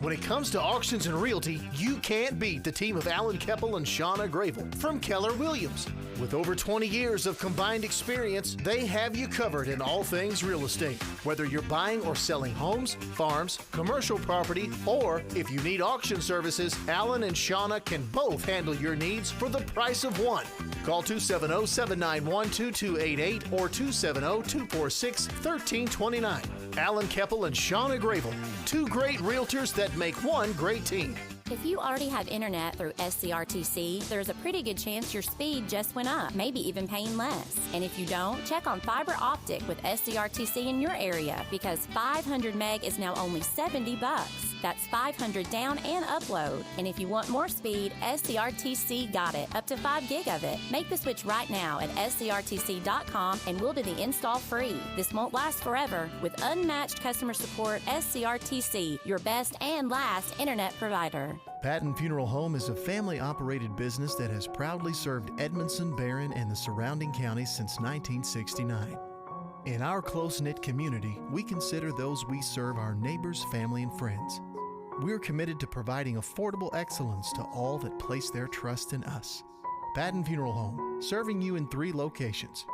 When it comes to auctions and realty, you can't beat the team of Alan Keppel and Shauna Gravel from Keller Williams. With over 20 years of combined experience, they have you covered in all things real estate. Whether you're buying or selling homes, farms, commercial property, or if you need auction services, Alan and Shauna can both handle your needs for the price of one. Call 270-791-2288 or 270-246-1329. Alan Keppel and Shauna Gravel, two great realtors that make one great team. If you already have internet through SCRTC, there's a pretty good chance your speed just went up, maybe even paying less. And if you don't, check on fiber optic with SCRTC in your area, because 500 meg is now only $70. That's 500 down and upload. And if you want more speed, SCRTC got it, up to 5 gig of it. Make the switch right now at scrtc.com and we'll do the install free. This won't last forever. With unmatched customer support, SCRTC, your best and last internet provider. Patton Funeral Home is a family-operated business that has proudly served Edmondson, Barron, and the surrounding counties since 1969. In our close-knit community, we consider those we serve our neighbors, family, and friends. We're committed to providing affordable excellence to all that place their trust in us. Patton Funeral Home, serving you in 3 locations: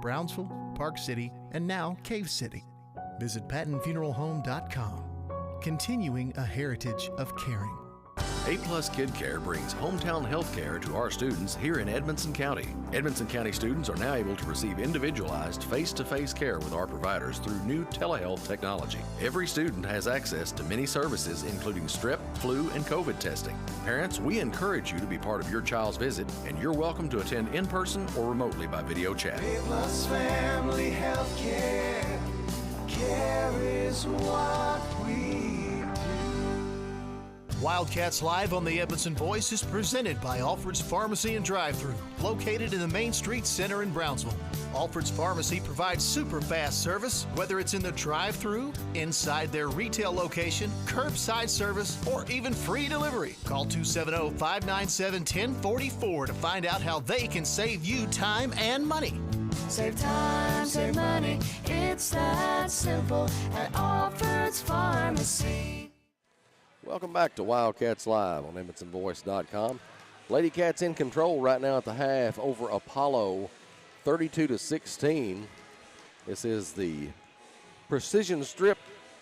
Brownsville, Park City, and now Cave City. Visit PattonFuneralHome.com, continuing a heritage of caring. A+ Kid Care brings hometown health care to our students here in Edmonson County. Edmonson County students are now able to receive individualized face-to-face care with our providers through new telehealth technology. Every student has access to many services, including strep, flu, and COVID testing. Parents, we encourage you to be part of your child's visit, and you're welcome to attend in person or remotely by video chat. A+ Family Health Care. Care is what we do. Wildcats Live on the Edmonson Voice is presented by Alfred's Pharmacy and Drive-Thru, located in the Main Street Center in Brownsville. Alfred's Pharmacy provides super fast service, whether it's in the drive-thru, inside their retail location, curbside service, or even free delivery. Call 270-597-1044 to find out how they can save you time and money. Save time, save money. It's that simple at Alfred's Pharmacy. Welcome back to Wildcats Live on EdmonsonVoice.com. Lady Cats in control right now at the half over Apollo, 32-16. This is the Precision Strip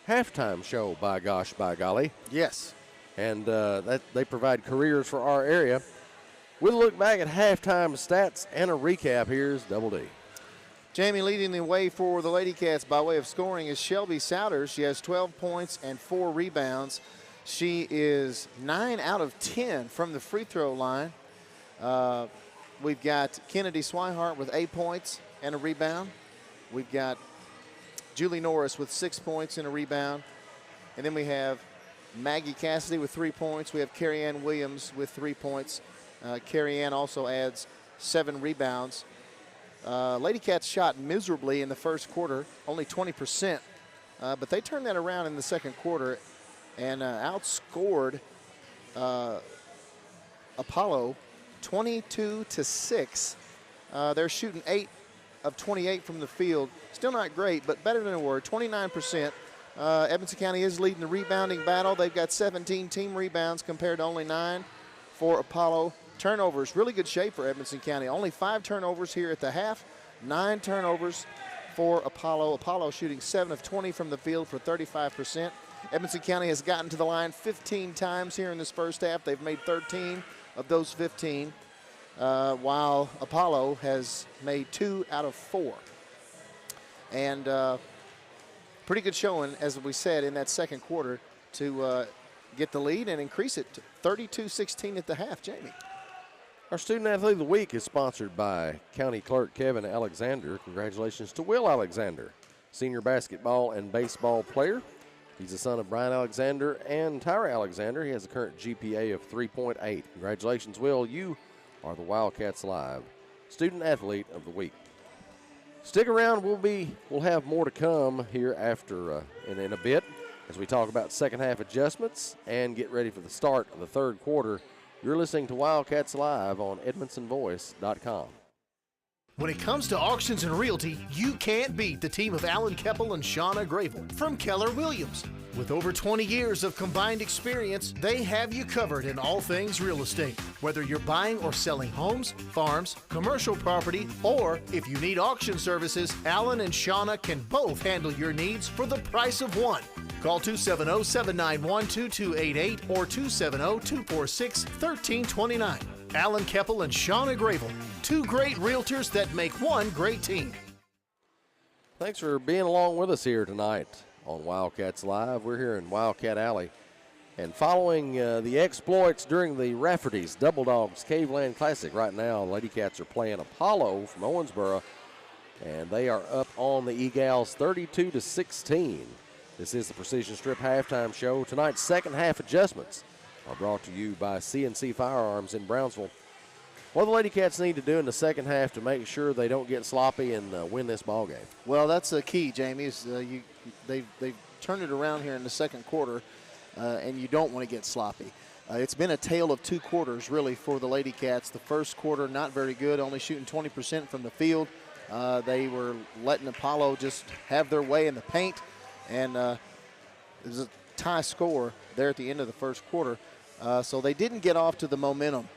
halftime show, by gosh, by golly. Yes. And they provide careers for our area. We'll look back at halftime stats and a recap. Here's Double D. Jamie, leading the way for the Lady Cats by way of scoring is Shelby Souders. She has 12 points and 4 rebounds. She is 9 out of 10 from the free throw line. We've got Kennedy Swihart with 8 points and a rebound. We've got Julie Norris with 6 points and a rebound. And then we have Maggie Cassidy with 3 points. We have Carrie Ann Williams with 3 points. Carrie Ann also adds 7 rebounds. Lady Cats shot miserably in the first quarter, only 20%. But they turned that around in the second quarter and outscored Apollo 22-6. They're shooting 8 of 28 from the field. Still not great, but better than they were, 29%. Edmonson County is leading the rebounding battle. They've got 17 team rebounds compared to only 9 for Apollo. Turnovers, really good shape for Edmonson County. Only 5 turnovers here at the half, 9 turnovers for Apollo. Apollo shooting 7 of 20 from the field for 35%. Edmonson County has gotten to the line 15 times here in this first half. They've made 13 of those 15, while Apollo has made 2 out of 4. And pretty good showing, as we said, in that second quarter to get the lead and increase it to 32-16 at the half. Jamie. Our Student Athlete of the Week is sponsored by County Clerk Kevin Alexander. Congratulations to Will Alexander, senior basketball and baseball player. He's the son of Brian Alexander and Tyra Alexander. He has a current GPA of 3.8. Congratulations, Will. You are the Wildcats Live Student Athlete of the Week. Stick around. We'll have more to come here after in a bit as we talk about second half adjustments and get ready for the start of the third quarter. You're listening to Wildcats Live on EdmonsonVoice.com. When it comes to auctions and realty, you can't beat the team of Alan Keppel and Shauna Gravel from Keller Williams. With over 20 years of combined experience, they have you covered in all things real estate. Whether you're buying or selling homes, farms, commercial property, or if you need auction services, Alan and Shauna can both handle your needs for the price of one. Call 270-791-2288 or 270-246-1329. Alan Keppel and Shauna Gravel, 2 great realtors that make one great team. Thanks for being along with us here tonight on Wildcats Live. We're here in Wildcat Alley. And following the exploits during the Rafferty's Double Dogs Caveland Classic, right now Lady Cats are playing Apollo from Owensboro, and they are up on the Egals 32-16. This is the Precision Strip halftime show. Tonight's second half adjustments are brought to you by CNC Firearms in Brownsville. What do the Lady Cats need to do in the second half to make sure they don't get sloppy and win this ball game? Well, that's the key, Jamie. Is they've turned it around here in the second quarter, and you don't want to get sloppy. It's been a tale of 2 quarters, really, for the Lady Cats. The first quarter, not very good, only shooting 20% from the field. They were letting Apollo just have their way in the paint, and it was a tie score there at the end of the first quarter. So they didn't get off to the momentum,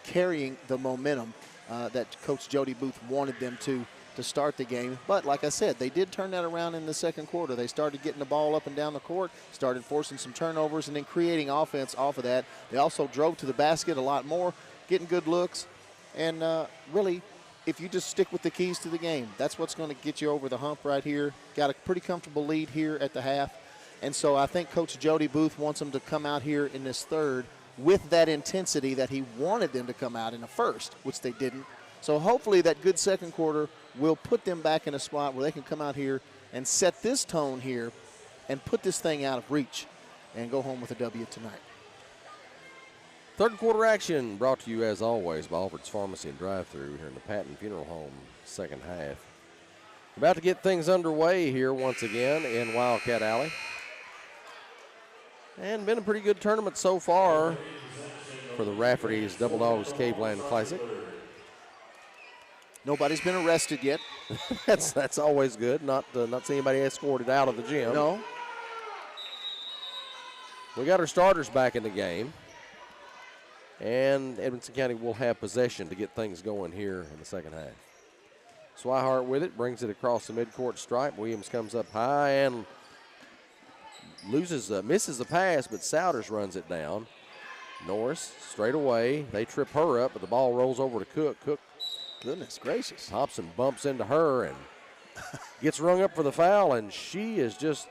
carrying the momentum that Coach Jody Booth wanted them to start the game. But like I said, they did turn that around in the second quarter. They started getting the ball up and down the court, started forcing some turnovers, and then creating offense off of that. They also drove to the basket a lot more, getting good looks. And really, if you just stick with the keys to the game, that's what's going to get you over the hump right here. Got a pretty comfortable lead here at the half. And so I think Coach Jody Booth wants them to come out here in this third with that intensity that he wanted them to come out in the first, which they didn't. So hopefully that good second quarter will put them back in a spot where they can come out here and set this tone here and put this thing out of reach and go home with a W tonight. Third quarter action brought to you, as always, by Alfred's Pharmacy and Drive-Thru here in the Patton Funeral Home second half. About to get things underway here once again in Wildcat Alley. And been a pretty good tournament so far for the Rafferty's Double Dogs Caveland Classic. Nobody's been arrested yet. that's always good. Not seeing anybody escorted out of the gym. No. We got our starters back in the game. And Edmonson County will have possession to get things going here in the second half. Swihart with it, brings it across the midcourt stripe. Williams comes up high and misses the pass, but Souders runs it down. Norris straight away. They trip her up, but the ball rolls over to Cook. Cook, goodness gracious. Thompson bumps into her and gets rung up for the foul, and she is just,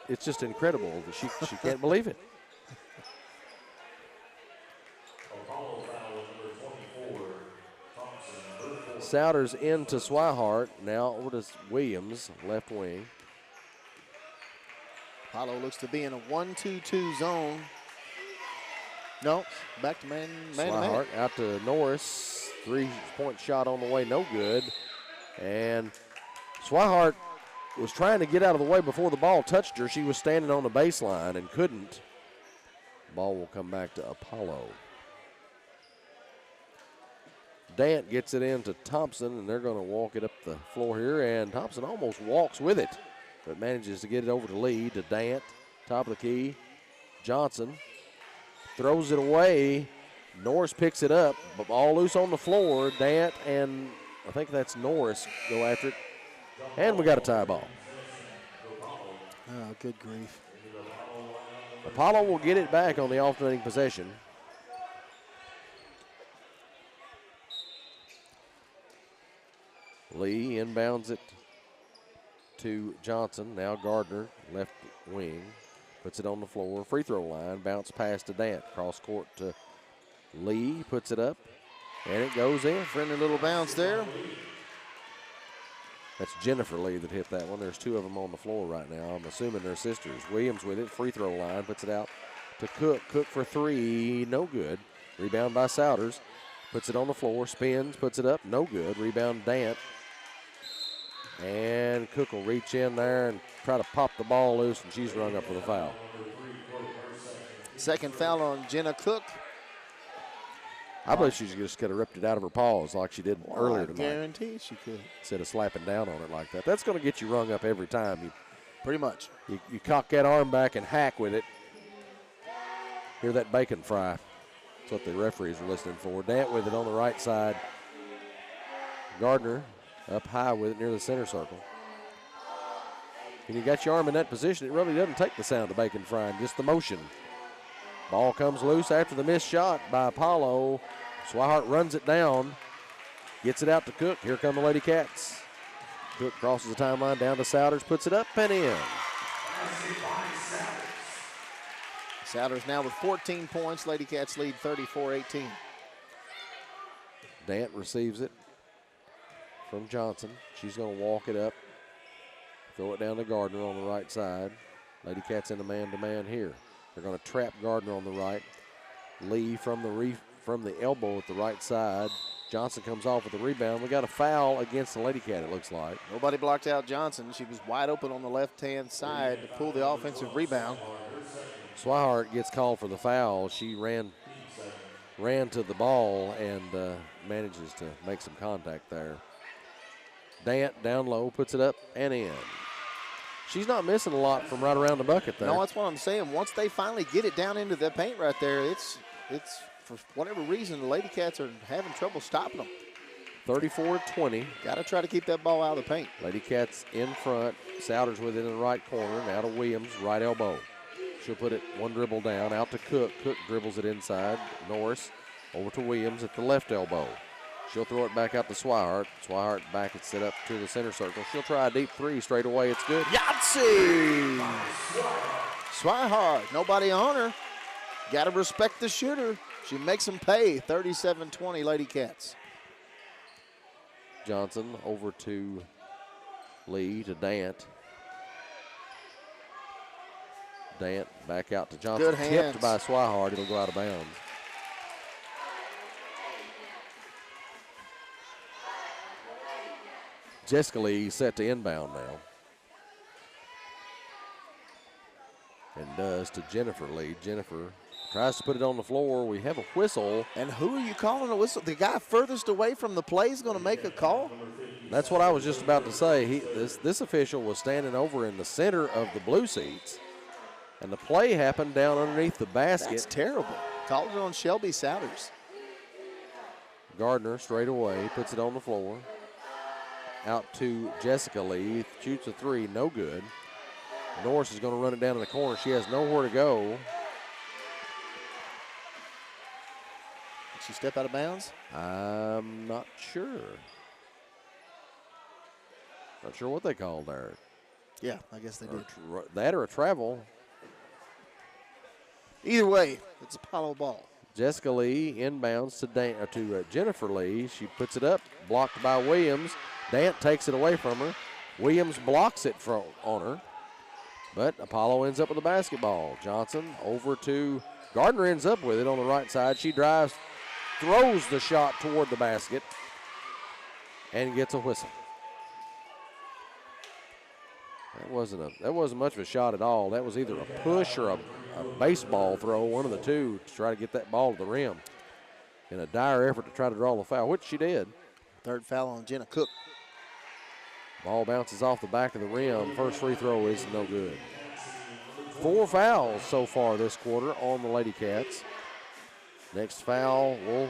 it's just incredible that she can't believe it. Souders into Swihart. Now over to Williams, left wing. Apollo looks to be in a 1-2-2 zone. No, back to man to man. Swihart out to Norris. 3-point shot on the way, no good. And Swihart was trying to get out of the way before the ball touched her. She was standing on the baseline and couldn't. Ball will come back to Apollo. Dant gets it into Thompson, and they're going to walk it up the floor here, and Thompson almost walks with it, but manages to get it over to Lee, to Dant, top of the key. Johnson throws it away. Norris picks it up, but all loose on the floor. Dant and I think that's Norris go after it, and we got a tie ball. Oh, good grief. Apollo will get it back on the alternating possession. Lee inbounds it to Johnson. Now Gardner, left wing, puts it on the floor. Free throw line, bounce pass to Dant. Cross court to Lee, puts it up, and it goes in. Friendly little bounce there. That's Jennifer Lee that hit that one. There's two of them on the floor right now. I'm assuming they're sisters. Williams with it, free throw line, puts it out to Cook. Cook for three, no good. Rebound by Souders, puts it on the floor, spins, puts it up, no good. Rebound Dant. And Cook will reach in there and try to pop the ball loose, and she's rung up for the foul. Second foul on Jenna Cook. I believe she just could have ripped it out of her paws like she did earlier tonight. I guarantee she could. Instead of slapping down on it like that. That's going to get you rung up every time. Pretty much. You cock that arm back and hack with it. Hear that bacon fry. That's what the referees are listening for. Dant with it on the right side. Gardner up high with it near the center circle. When you got your arm in that position, it really doesn't take the sound of bacon frying, just the motion. Ball comes loose after the missed shot by Apollo. Swihart runs it down, gets it out to Cook. Here come the Lady Cats. Cook crosses the timeline down to Souders, puts it up and in. Souders now with 14 points. Lady Cats lead 34-18. Dant receives it from Johnson. She's going to walk it up, throw it down to Gardner on the right side. Lady Cats in a man-to-man here. They're going to trap Gardner on the right. Lee from the elbow at the right side. Johnson comes off with the rebound. We got a foul against the Lady Cat, it looks like. Nobody blocked out Johnson. She was wide open on the left-hand side to pull the offensive rebound. Swihart gets called for the foul. She ran to the ball and manages to make some contact there. Dant down low, puts it up and in. She's not missing a lot from right around the bucket there. No, that's what I'm saying. Once they finally get it down into the paint right there, it's for whatever reason, the Lady Cats are having trouble stopping them. 34-20. Got to try to keep that ball out of the paint. Lady Cats in front. Souders with it in the right corner. Now to Williams, right elbow. She'll put it one dribble down, out to Cook. Cook dribbles it inside. Norris over to Williams at the left elbow. She'll throw it back out to Swihart. Swihart back and set up to the center circle. She'll try a deep three straight away. It's good. Yahtzee! Swihart, nobody on her. Got to respect the shooter. She makes them pay. 37-20 Lady Cats. Johnson over to Lee, to Dant. Dant back out to Johnson. Good hands. Tipped by Swihart. It'll go out of bounds. Jessica Lee set to inbound now. And does to Jennifer Lee. Jennifer tries to put it on the floor. We have a whistle. And who are you calling a whistle? The guy furthest away from the play is going to make a call? That's what I was just about to say. This official was standing over in the center of the blue seats, and the play happened down underneath the basket. That's terrible. Called it on Shelby Souders. Gardner straight away, puts it on the floor. Out to Jessica Lee, shoots a three, no good. Norris is going to run it down in the corner. She has nowhere to go. Did she step out of bounds? I'm not sure. Not sure what they called there. Yeah, I guess they did. That or a travel. Either way, it's a Apollo ball. Jessica Lee inbounds to Jennifer Lee. She puts it up, blocked by Williams. Dant takes it away from her. Williams blocks it on her, but Apollo ends up with the basketball. Johnson over to Gardner, ends up with it on the right side. She drives, throws the shot toward the basket, and gets a whistle. That wasn't much of a shot at all. That was either a push or a baseball throw, one of the two, to try to get that ball to the rim in a dire effort to try to draw the foul, which she did. Third foul on Jenna Cook. Ball bounces off the back of the rim. First free throw is no good. 4 fouls so far this quarter on the Lady Cats. Next foul will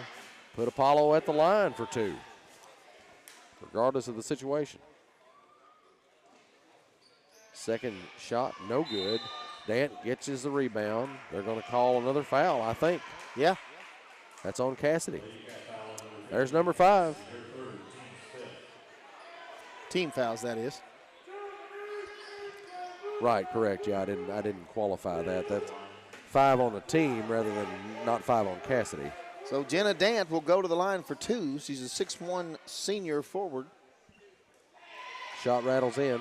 put Apollo at the line for 2, regardless of the situation. Second shot, no good. Dant gets the rebound. They're going to call another foul, I think. Yeah. That's on Cassidy. There's number 5. Team fouls, that is. Right, correct. Yeah, I didn't qualify that. That's 5 on the team rather than not 5 on Cassidy. So Jenna Dant will go to the line for 2. She's a 6'1" senior forward. Shot rattles in.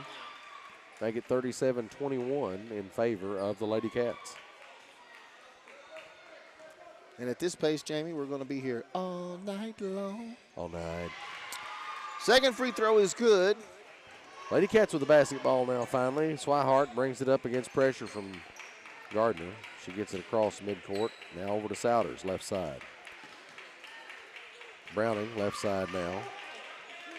Make it 37-21 in favor of the Lady Cats. And at this pace, Jamie, we're going to be here all night long. All night. Second free throw is good. Lady Cats with the basketball now finally. Swihart brings it up against pressure from Gardner. She gets it across midcourt. Now over to Souders, left side. Browning, left side now.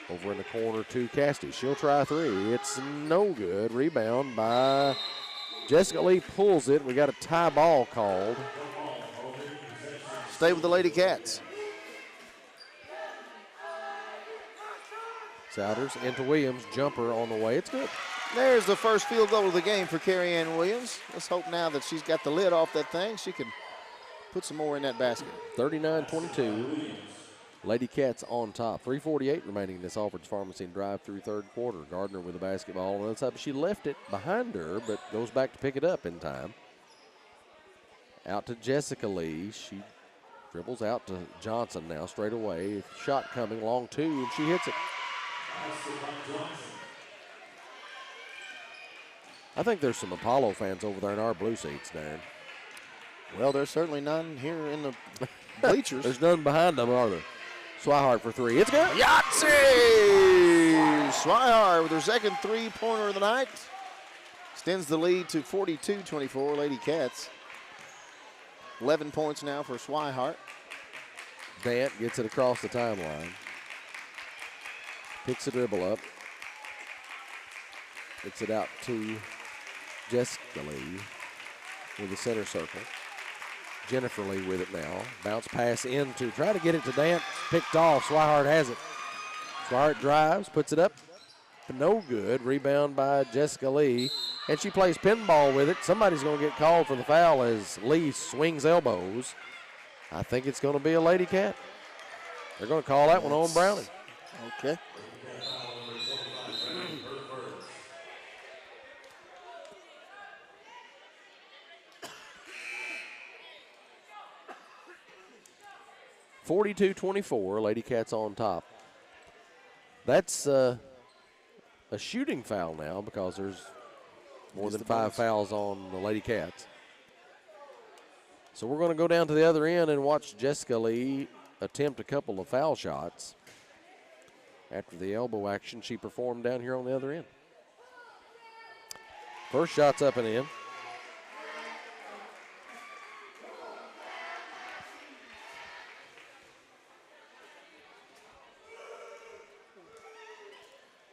Over in the corner to Cassidy. She'll try 3. It's no good. Rebound by Jessica Lee, pulls it. We got a tie ball called. Stay with the Lady Cats. Souders into Williams. Jumper on the way. It's good. There's the first field goal of the game for Carrie Ann Williams. Let's hope now that she's got the lid off that thing, she can put some more in that basket. 39-22. Lady Cats on top. 3:48 remaining in this Alfred's Pharmacy drive-through third quarter. Gardner with the basketball on the other side. She left it behind her, but goes back to pick it up in time. Out to Jessica Lee. She dribbles out to Johnson now straight away. Shot coming, long 2, and she hits it. I think there's some Apollo fans over there in our blue seats, Darren. Well, there's certainly none here in the bleachers. There's none behind them, are there? Swihart for 3. It's good. Yahtzee! Swihart with her second three-pointer of the night. Extends the lead to 42-24, Lady Cats. 11 points now for Swihart. Dant gets it across the timeline. Picks the dribble up. Gets it out to Jessica Lee with the center circle. Jennifer Lee with it now. Bounce pass into, try to get it to Dant. Picked off. Swihart has it. Swihart drives, puts it up, but no good. Rebound by Jessica Lee. And she plays pinball with it. Somebody's going to get called for the foul as Lee swings elbows. I think it's going to be a Lady Cat. They're going to call that one on Browning. Okay. (42-24), Lady Cats on top. That's a shooting foul now because there's more than 5 fouls on the Lady Cats. So we're going to go down to the other end and watch Jessica Lee attempt a couple of foul shots after the elbow action she performed down here on the other end. First shot's up and in.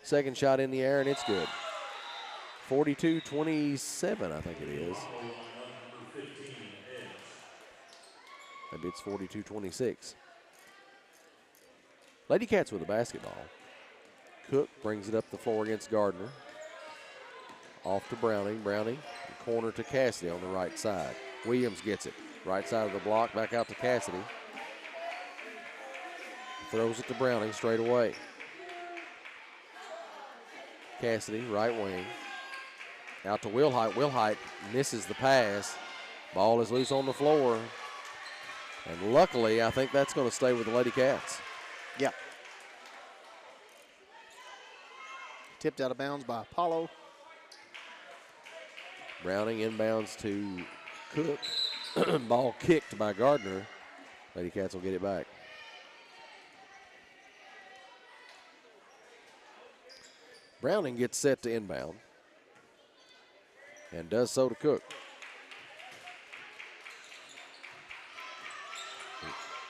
Second shot in the air, and it's good. 42-27, I think it is. Maybe it's 42-26. Lady Cats with the basketball. Cook brings it up the floor against Gardner. Off to Browning. Browning, corner to Cassidy on the right side. Williams gets it. Right side of the block, back out to Cassidy. Throws it to Browning straight away. Cassidy, right wing. Out to Wilhite. Wilhite misses the pass. Ball is loose on the floor. And luckily, I think that's going to stay with the Lady Cats. Yeah. Tipped out of bounds by Apollo. Browning inbounds to Cook. Ball kicked by Gardner. Lady Cats will get it back. Browning gets set to inbound and does so to Cook.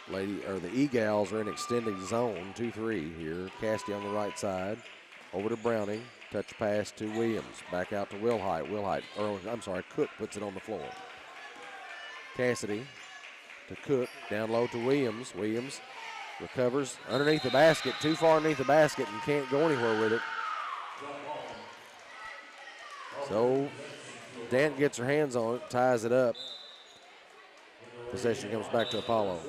The E-Gals are in extended zone, 2-3 here. Cassidy on the right side. Over to Browning. Touch pass to Williams. Back out to Cook puts it on the floor. Cassidy to Cook. Down low to Williams. Williams recovers underneath the basket. Too far underneath the basket and can't go anywhere with it. So Dant gets her hands on it, ties it up. Possession comes back to Apollo.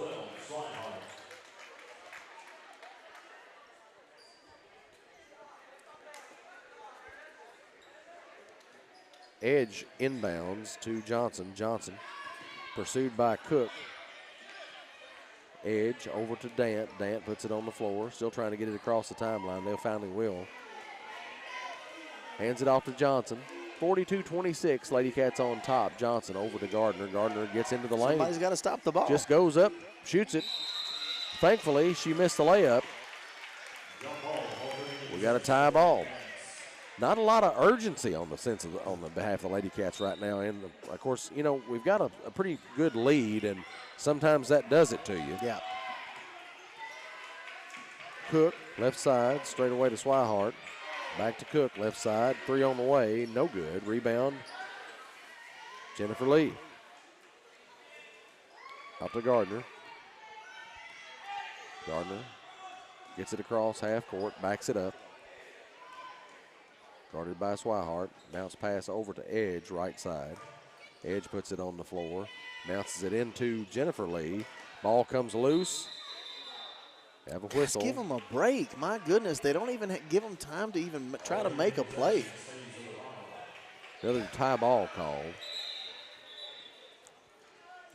Edge inbounds to Johnson. Johnson pursued by Cook. Edge over to Dant. Dant puts it on the floor. Still trying to get it across the timeline. They finally will. Hands it off to Johnson. 42-26. Lady Cats on top. Johnson over to Gardner. Gardner gets into the lane. Somebody's got to stop the ball. Just goes up, shoots it. Thankfully, she missed the layup. We got a tie ball. Not a lot of urgency on the behalf of the Lady Cats right now. And, of course, we've got a pretty good lead, and sometimes that does it to you. Yeah. Cook, left side, straight away to Swihart. Back to Cook, left side, 3 on the way, no good. Rebound, Jennifer Lee. Out to Gardner. Gardner gets it across half court, backs it up. Guarded by Swihart. Bounce pass over to Edge, right side. Edge puts it on the floor. Bounces it into Jennifer Lee. Ball comes loose. Have a whistle. Just give them a break. My goodness, they don't even give them time to even try to make a play. Another tie ball called.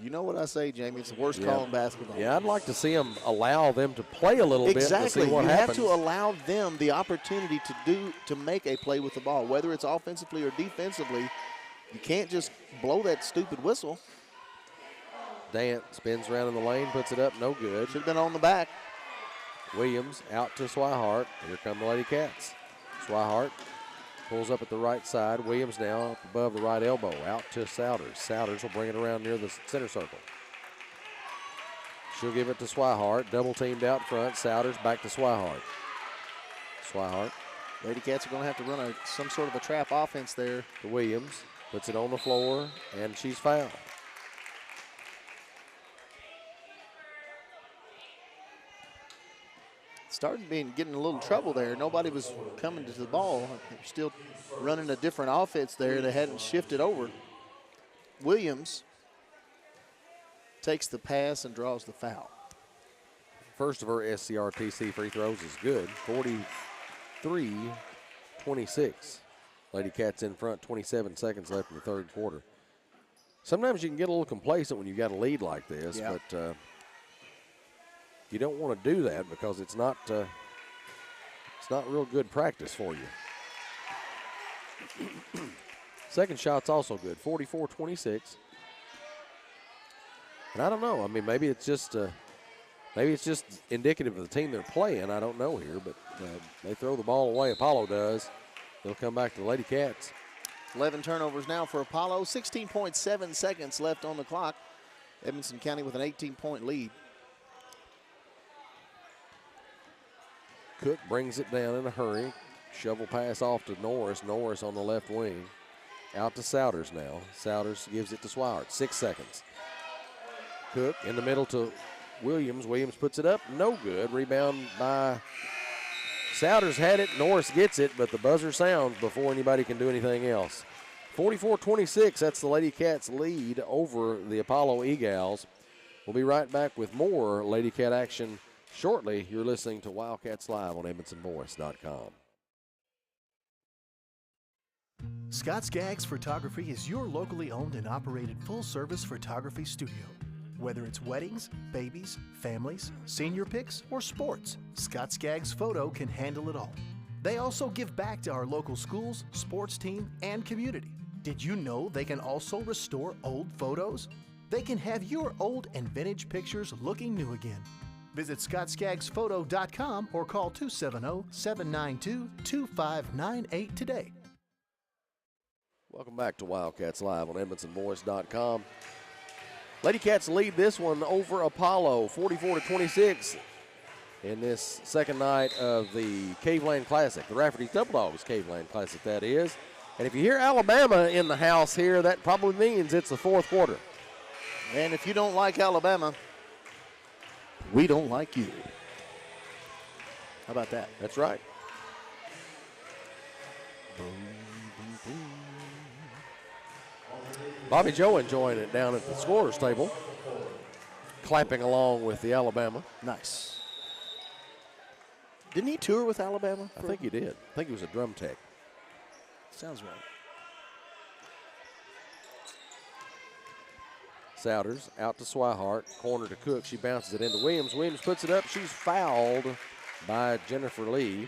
You know what I say, Jamie? It's the worst call in basketball. Yeah, I'd like to see them allow them to play a little bit to see what happens. You have to allow them the opportunity to make a play with the ball, whether it's offensively or defensively. You can't just blow that stupid whistle. Dant spins around in the lane, puts it up, no good. Should have been on the back. Williams out to Swihart. Here come the Lady Cats. Swihart pulls up at the right side. Williams now up above the right elbow. Out to Souders. Souders will bring it around near the center circle. She'll give it to Swihart. Double teamed out front. Souders back to Swihart. Swihart. Lady Cats are going to have to run some sort of a trap offense there. To Williams. Puts it on the floor, and she's fouled. Started getting a little trouble there. Nobody was coming to the ball. They're still running a different offense there. They hadn't shifted over. Williams takes the pass and draws the foul. First of her SCRTC free throws is good. 43-26. Lady Cats in front, 27 seconds left in the third quarter. Sometimes you can get a little complacent when you've got a lead like this, but you don't want to do that because it's not real good practice for you. Second shot's also good, 44-26. And I don't know. I mean, maybe it's just indicative of the team they're playing. I don't know here, but they throw the ball away. Apollo does. They'll come back to the Lady Cats. 11 turnovers now for Apollo. 16.7 seconds left on the clock. Edmonson County with an 18-point lead. Cook brings it down in a hurry. Shovel pass off to Norris. Norris on the left wing. Out to Souders now. Souders gives it to Swihart. 6 seconds. Cook in the middle to Williams. Williams puts it up. No good. Rebound by Souders had it. Norris gets it, but the buzzer sounds before anybody can do anything else. 44-26. That's the Lady Cats lead over the Apollo E-Gals. We'll be right back with more Lady Cat action shortly. You're listening to Wildcats Live on EdmonsonVoice.com. Scott Skaggs Photography is your locally owned and operated full-service photography studio. Whether it's weddings, babies, families, senior picks, or sports, Scott Skaggs Photo can handle it all. They also give back to our local schools, sports team, and community. Did you know they can also restore old photos? They can have your old and vintage pictures looking new again. Visit ScottSkaggsPhoto.com or call 270-792-2598 today. Welcome back to Wildcats Live on EdmondsonVoice.com. Lady Cats lead this one over Apollo, 44-26, in this second night of the Caveland Classic, the Rafferty Double Dogs Caveland Classic, that is. And if you hear Alabama in the house here, that probably means it's the fourth quarter. And if you don't like Alabama, we don't like you. How about that? That's right. Bobby Joe enjoying it down at the scorer's table, clapping along with the Alabama. Nice. Didn't he tour with Alabama? I think he did. I think he was a drum tech. Sounds right. Souders out to Swihart, corner to Cook. She bounces it into Williams. Williams puts it up. She's fouled by Jennifer Lee.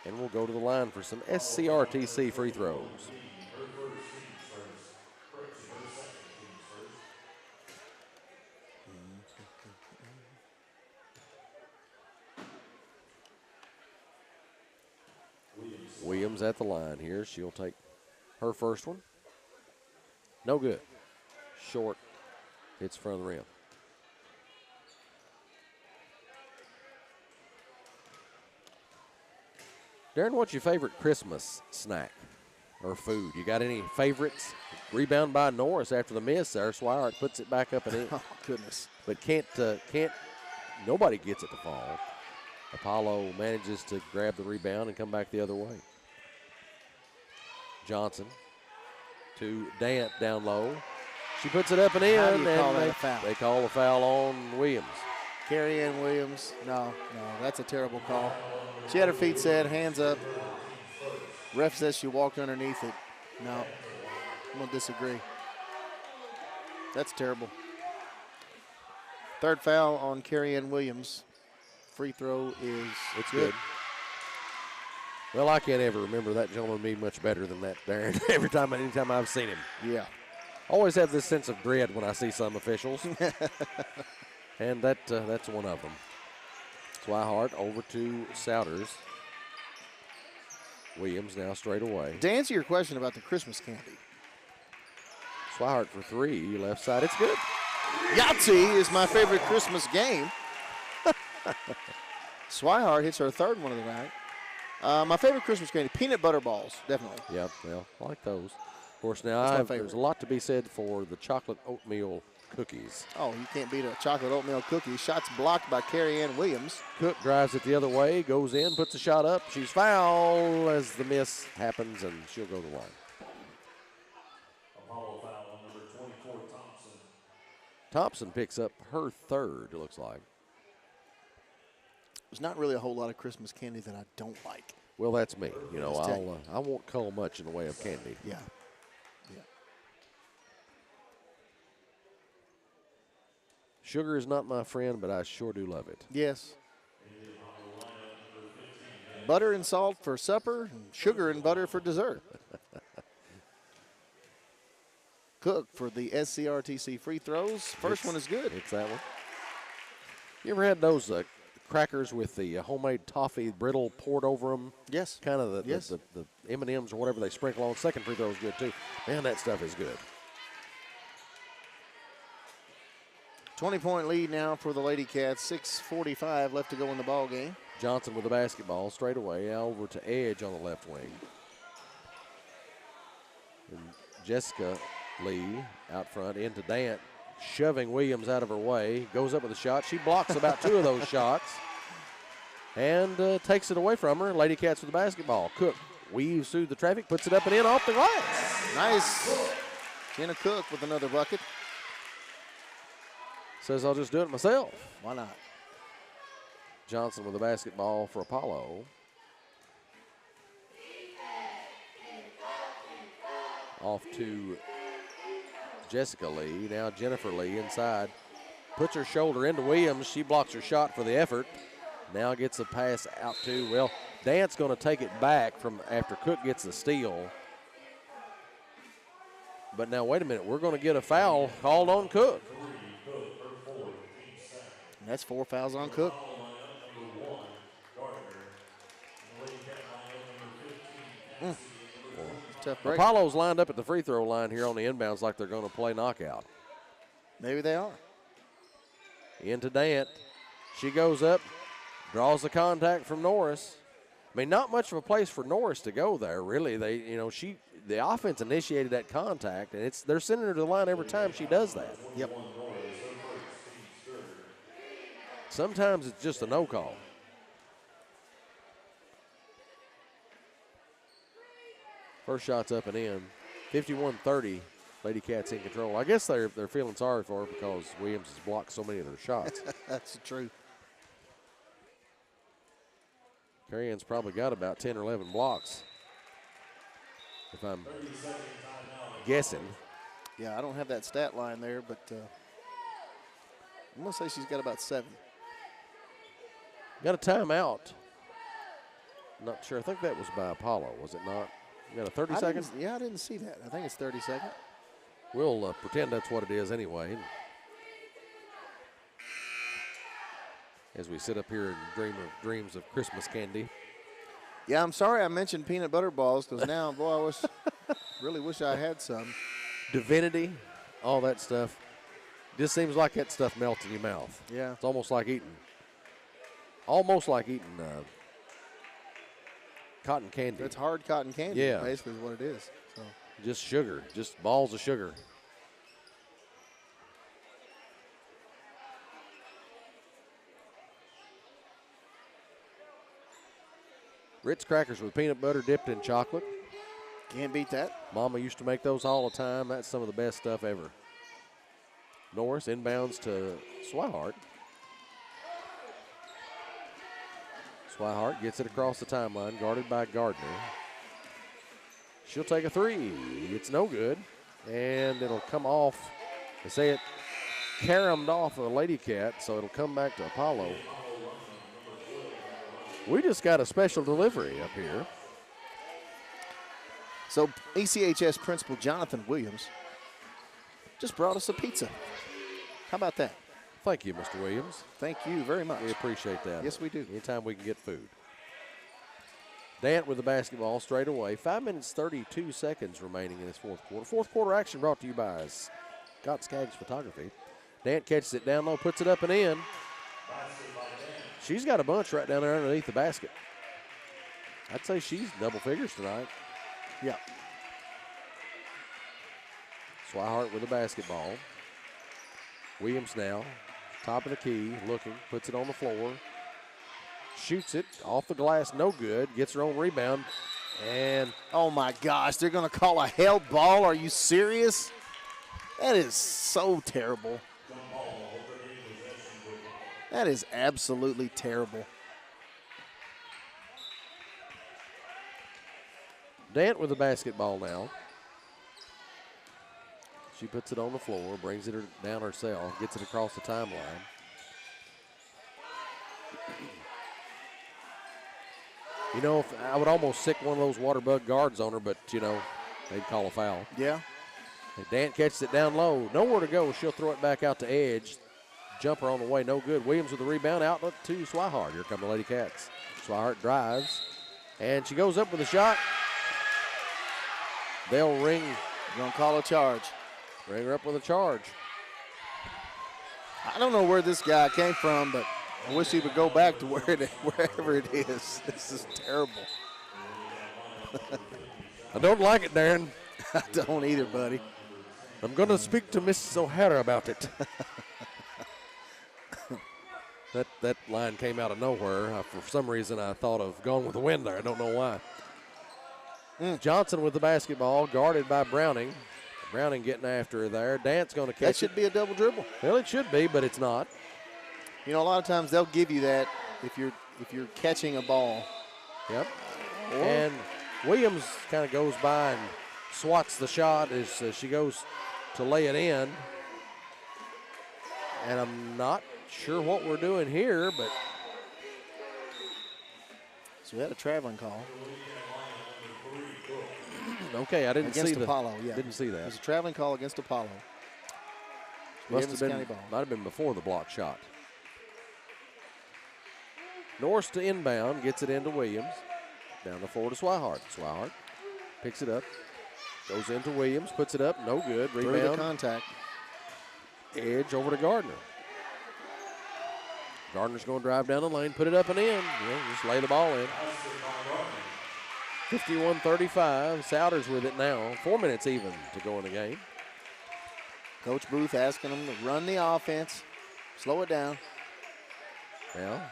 And we'll go to the line for some SCRTC free throws. Williams at the line here. She'll take her first one. No good. Short. Hits front of the rim. Darren, what's your favorite Christmas snack or food? You got any favorites? Rebound by Norris after the miss there. Swihart puts it back up and in. Oh, goodness. But nobody gets it to fall. Apollo manages to grab the rebound and come back the other way. Johnson to Dant down low. She puts it up and in. How do you and call that a foul? They call a foul on Williams. Carrie Ann Williams. No, that's a terrible call. She had her feet set, hands up. Ref says she walked underneath it. No, I'm going to disagree. That's terrible. Third foul on Carrie Ann Williams. Free throw is good. Well, I can't ever remember that gentleman being much better than that, Darren. Anytime I've seen him. Yeah. Always have this sense of dread when I see some officials. And that's one of them. Swihart over to Souders. Williams now straight away. To answer your question about the Christmas candy. Swihart for three, left side, it's good. Yahtzee is my favorite Christmas game. Swihart hits her third one of the night. My favorite Christmas candy, peanut butter balls, definitely. Yep, well, I like those. Of course, now there's a lot to be said for the chocolate oatmeal cookies. Oh, you can't beat a chocolate oatmeal cookie. Shots blocked by Carrie Ann Williams. Cook drives it the other way, goes in, puts a shot up. She's fouled as the miss happens, and she'll go to the line. Apollo foul on number 24, Thompson. Thompson picks up her third, it looks like. There's not really a whole lot of Christmas candy that I don't like. Well, that's me. You know, I won't cull much in the way of candy. Yeah. Sugar is not my friend, but I sure do love it. Yes. Butter and salt for supper, and sugar and butter for dessert. Cook for the SCRTC free throws. First one is good. It's that one. You ever had those crackers with the homemade toffee brittle poured over them? Yes. Kind of the M&Ms or whatever they sprinkle on. Second free throw is good, too. Man, that stuff is good. 20-point lead now for the Lady Cats. 6:45 left to go in the ball game. Johnson with the basketball straight away. Over to Edge on the left wing. And Jessica Lee out front into Dant, shoving Williams out of her way. Goes up with a shot. She blocks about two of those shots and takes it away from her. Lady Cats with the basketball. Cook weaves through the traffic, puts it up and in off the glass. Nice. Jenna Cook with another bucket. Says I'll just do it myself. Why not? Johnson with the basketball for Apollo. Off to Jessica Lee. Now Jennifer Lee inside. Puts her shoulder into Williams. She blocks her shot for the effort. Now gets a pass out to, well, Dant's going to take it back from after Cook gets the steal. But now, wait a minute. We're going to get a foul called on Cook. That's 4 fouls on Cook. Tough break. Apollo's lined up at the free throw line here on the inbounds like they're going to play knockout. Maybe they are. Into Dant. She goes up, draws the contact from Norris. I mean, not much of a place for Norris to go there, really. The offense initiated that contact, and they're sending her to the line every time she does that. Yep. Sometimes it's just a no call. First shot's up and in. 51-30. Lady Cats in control. I guess they're feeling sorry for her because Williams has blocked so many of their shots. That's the truth. Carrie Ann's probably got about 10 or 11 blocks, if I'm guessing. Yeah, I don't have that stat line there, but I'm going to say she's got about 7. Got a timeout. Not sure. I think that was by Apollo, was it not? You got a 30 second? Yeah, I didn't see that. I think it's 30 second. We'll pretend that's what it is anyway. As we sit up here and dreams of Christmas candy. Yeah, I'm sorry I mentioned peanut butter balls because now, boy, really wish I had some. Divinity, all that stuff. Just seems like that stuff melts in your mouth. Yeah. It's almost like eating cotton candy. It's hard cotton candy, yeah. Basically is what it is. So. Just sugar, just balls of sugar. Ritz crackers with peanut butter dipped in chocolate. Can't beat that. Mama used to make those all the time. That's some of the best stuff ever. Norris inbounds to Swihart. Swihart gets it across the timeline, guarded by Gardner. She'll take a three. It's no good. And it'll come off. They say it caromed off of Lady Cat, so it'll come back to Apollo. We just got a special delivery up here. So ECHS principal Jonathan Williams just brought us a pizza. How about that? Thank you, Mr. Williams. Thank you very much. We appreciate that. Yes, we do. Anytime we can get food. Dant with the basketball straight away. 5 minutes, 32 seconds remaining in this fourth quarter. Fourth quarter action brought to you by Scott Skaggs Photography. Dant catches it down low, puts it up and in. She's got a bunch right down there underneath the basket. I'd say she's double figures tonight. Yeah. Swihart with the basketball. Williams now, top of the key, looking, puts it on the floor. Shoots it off the glass, no good. Gets her own rebound. And oh my gosh, they're going to call a held ball. Are you serious? That is so terrible. That is absolutely terrible. Dant with the basketball now. She puts it on the floor, brings it down herself, gets it across the timeline. You know, if I would almost sick one of those water bug guards on her, but, you know, they'd call a foul. Yeah. Dant catches it down low. Nowhere to go. She'll throw it back out to edge. Jumper on the way, no good. Williams with the rebound, outlet to Swihart. Here come the Lady Cats. Swihart drives, and she goes up with a shot. They'll ring. Going to call a charge. Ring her up with a charge. I don't know where this guy came from, but I wish he would go back to wherever it is. This is terrible. I don't like it, Darren. I don't either, buddy. I'm going to speak to Mrs. O'Hara about it. That line came out of nowhere. For some reason, I thought of Gone with the Wind there. I don't know why. Johnson with the basketball, guarded by Browning. Browning getting after her there. Dant's going to catch it. That should be a double dribble. Well, it should be, but it's not. You know, a lot of times they'll give you that if you're catching a ball. Yep. And Williams kind of goes by and swats the shot as she goes to lay it in. And I'm not sure what we're doing here, but So we had a traveling call. okay, I didn't see Against the Apollo, yeah. Didn't see It that. was a traveling call against Apollo. Must Evans have County been, ball. might have been before the block shot. Norris to inbound, gets it into Williams. Down the floor to Swihart. Swihart picks it up, goes into Williams, puts it up, no good. Through the Rebound, contact. edge over to Gardner. Gardner's going to drive down the lane, put it up and in. Yeah, just lay the ball in. 51-35. Souders with it now. 4 minutes even to go in the game. Coach Booth asking them to run the offense, slow it down. Now,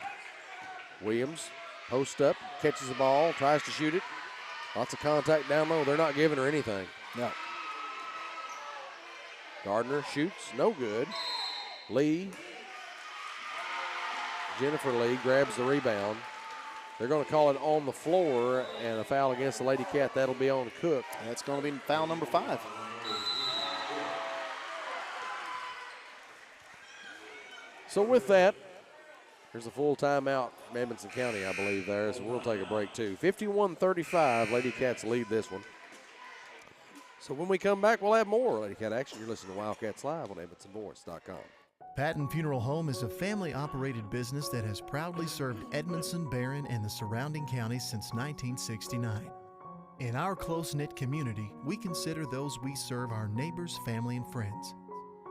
Williams posts up, catches the ball, tries to shoot it. Lots of contact down low. They're not giving her anything. No. Gardner shoots, no good. Lee, Jennifer Lee grabs the rebound. They're going to call it on the floor and a foul against the Lady Cat. That'll be on Cook. That's going to be foul number 5. So with that, there's a full timeout from Edmonson County, I believe, there. So we'll take a break, too. 51-35, Lady Cats lead this one. So when we come back, we'll have more Lady Cat action. You're listening to Wildcats Live on EdmonsonVoice.com. Patton Funeral Home is a family-operated business that has proudly served Edmondson, Barron, and the surrounding counties since 1969. In our close-knit community, we consider those we serve our neighbors, family, and friends.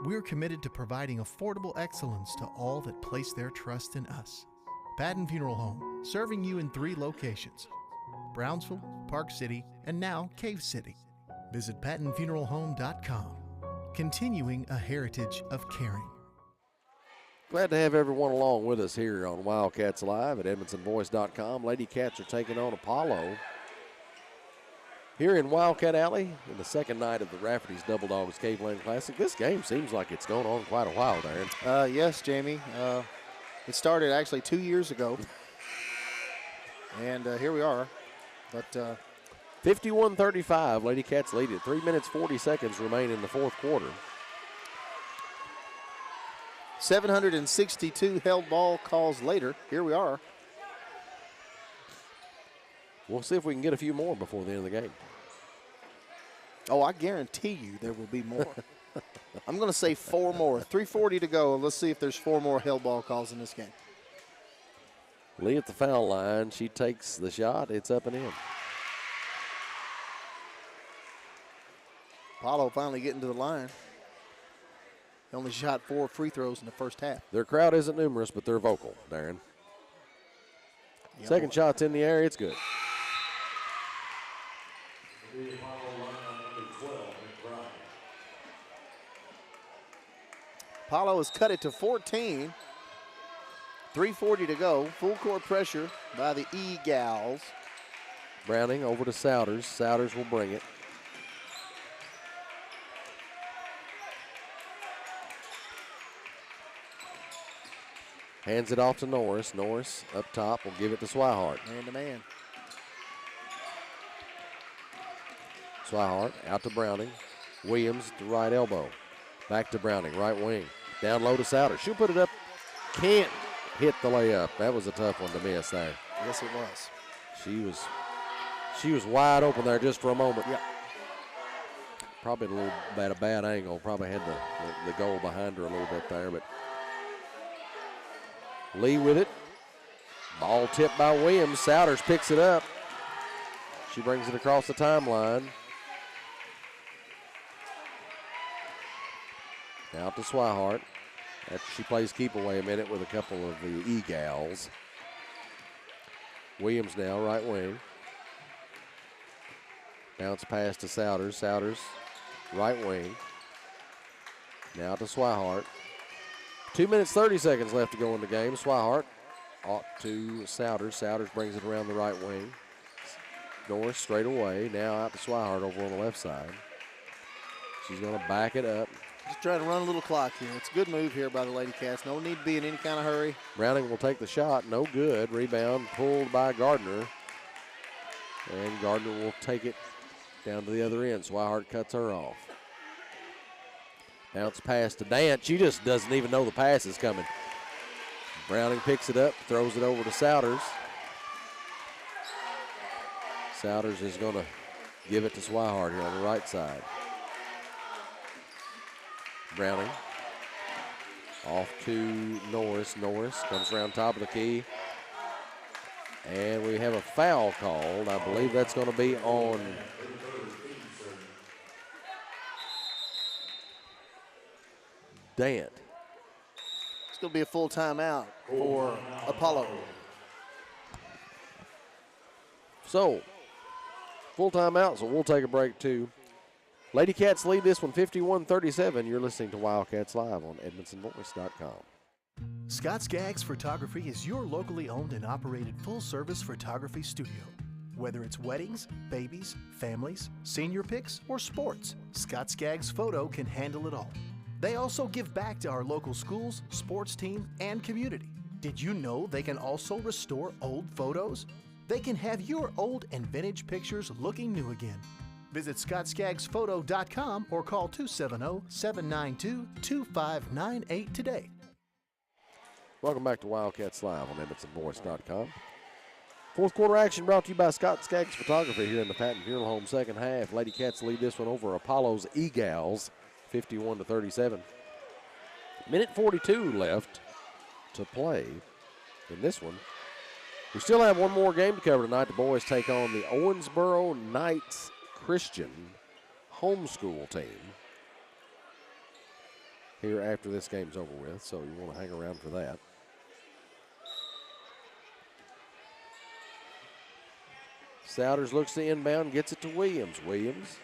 We're committed to providing affordable excellence to all that place their trust in us. Patton Funeral Home, serving you in 3 locations: Brownsville, Park City, and now Cave City. Visit PattonFuneralHome.com, continuing a heritage of caring. Glad to have everyone along with us here on Wildcats Live at EdmonsonVoice.com. Lady Cats are taking on Apollo here in Wildcat Alley in the second night of the Rafferty's Double Dogs Caveland Classic. This game seems like it's going on quite a while, Darren. Yes, Jamie. It started actually 2 years ago. And here we are. But 51-35, Lady Cats lead it. 3 minutes, 40 seconds remain in the fourth quarter. 762 held ball calls later. Here we are. We'll see if we can get a few more before the end of the game. Oh, I guarantee you there will be more. I'm going to say 4 more. 3:40 to go. Let's see if there's 4 more held ball calls in this game. Lee at the foul line. She takes the shot. It's up and in. Apollo finally getting to the line. He only shot 4 free throws in the first half. Their crowd isn't numerous, but they're vocal, Darren. Yeah, Second boy. shot's in the air. It's good. Apollo has cut it to 14. 3:40 to go. Full court pressure by the E-Gals. Browning over to Souders. Souders will bring it. Hands it off to Norris. Norris up top will give it to Swihart. Man to man. Swihart out to Browning. Williams at the right elbow. Back to Browning, right wing. Down low to Souders. She'll put it up. Can't hit the layup. That was a tough one to miss there. Yes, it was. She was wide open there just for a moment. Yeah. Probably a little bit a bad angle. Probably had the goal behind her a little bit there, but Lee with it. Ball tipped by Williams. Souders picks it up. She brings it across the timeline. Now to Swihart. After she plays keep away a minute with a couple of the E-Gals. Williams now, right wing. Bounce pass to Souders. Souders, right wing. Now to Swihart. 2 minutes, 30 seconds left to go in the game. Swihart out to Souders. Souders brings it around the right wing. Norris straight away. Now out to Swihart over on the left side. She's going to back it up. Just trying to run a little clock here. It's a good move here by the Lady Cats. No need to be in any kind of hurry. Browning will take the shot. No good. Rebound pulled by Gardner. And Gardner will take it down to the other end. Swihart cuts her off. Bounce pass to Dant. She just doesn't even know the pass is coming. Browning picks it up, throws it over to Souders. Souders is going to give it to Swihart here on the right side. Browning off to Norris. Norris comes around top of the key. And we have a foul called. I believe that's going to be on Dant. It's going to be a full timeout for Apollo. So, full timeout, so we'll take a break too. Lady Cats lead this one 51-37. You're listening to Wildcats Live on EdmonsonVoice.com. Scott Skaggs Photography is your locally owned and operated full-service photography studio. Whether it's weddings, babies, families, senior pics, or sports, Scott Skaggs Photo can handle it all. They also give back to our local schools, sports team, and community. Did you know they can also restore old photos? They can have your old and vintage pictures looking new again. Visit ScottSkaggsPhoto.com or call 270-792-2598 today. Welcome back to Wildcats Live on EdmonsonVoice.com. Fourth quarter action brought to you by Scott Skaggs Photography here in the Patton Funeral Home second half. Lady Cats lead this one over Apollo's E-Gals 51-37. Minute 42 left to play in this one. We still have one more game to cover tonight. The boys take on the Owensboro Knights Christian homeschool team here after this game's over with, so you want to hang around for that. Souders looks to inbound, gets it to Williams. Williams,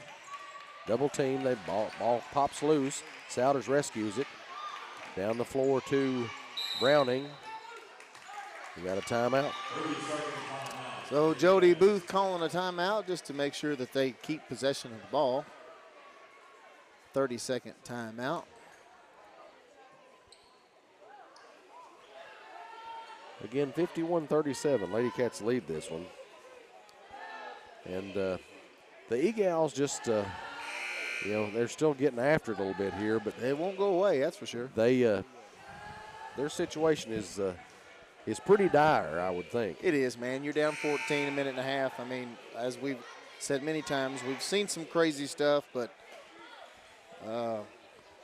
double team, they ball pops loose. Souders rescues it. Down the floor to Browning. We got a timeout. So Jody Booth calling a timeout just to make sure that they keep possession of the ball. 30-second timeout. Again, 51-37. Lady Cats lead this one. And the E-Gals just, they're still getting after it a little bit here, but it won't go away, that's for sure. They, their situation is pretty dire, I would think. It is, man. You're down 14, a minute and a half. I mean, as we've said many times, we've seen some crazy stuff, but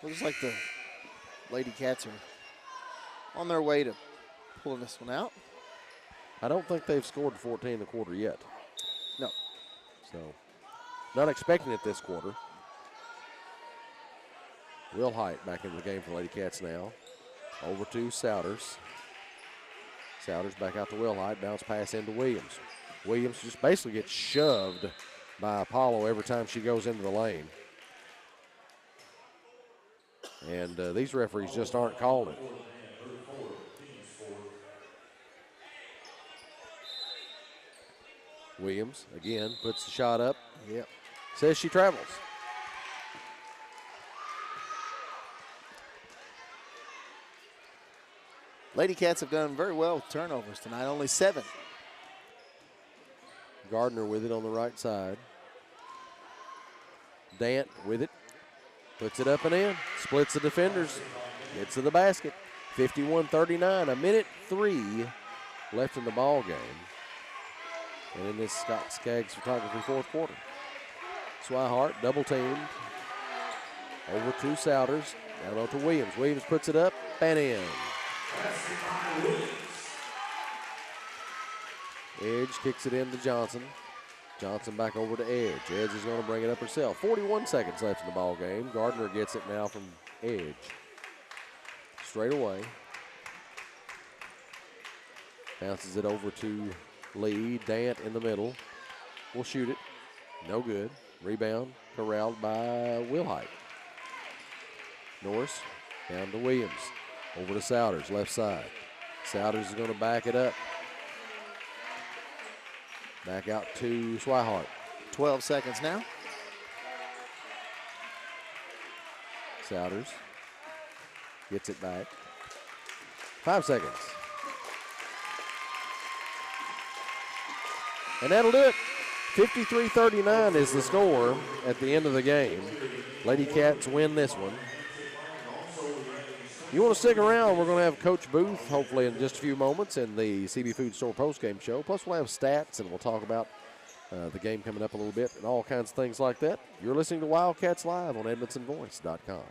looks like the Lady Cats are on their way to pulling this one out. I don't think they've scored 14 in the quarter yet. No. So, not expecting it this quarter. Will Height back into the game for Lady Cats now. Over to Souders. Souders back out to Will Height. Bounce pass into Williams. Williams just basically gets shoved by Apollo every time she goes into the lane. And these referees just aren't calling it. Williams, again, puts the shot up. Yep. Says she travels. Lady Cats have done very well with turnovers tonight, only 7. Gardner with it on the right side. Dant with it. Puts it up and in. Splits the defenders. Gets to the basket. 51-39. A minute 3 left in the ball game. And in this Scott Skaggs Photography fourth quarter. Swihart double teamed. Over to Souders. Down on to Williams. Williams puts it up and in. Edge kicks it in to Johnson. Johnson back over to Edge. Edge is going to bring it up herself. 41 seconds left in the ball game. Gardner gets it now from Edge. Straight away. Bounces it over to Lee. Dant in the middle. Will shoot it. No good. Rebound corralled by Wilhite. Norris down to Williams. Over to Souders, left side. Souders is going to back it up. Back out to Swihart. 12 seconds now. Souders gets it back. 5 seconds. And that'll do it. 53-39 is the score at the end of the game. Lady Cats win this one. You want to stick around, we're going to have Coach Booth, hopefully in just a few moments, in the CB Food Store postgame show. Plus, we'll have stats, and we'll talk about the game coming up a little bit and all kinds of things like that. You're listening to Wildcats Live on EdmonsonVoice.com.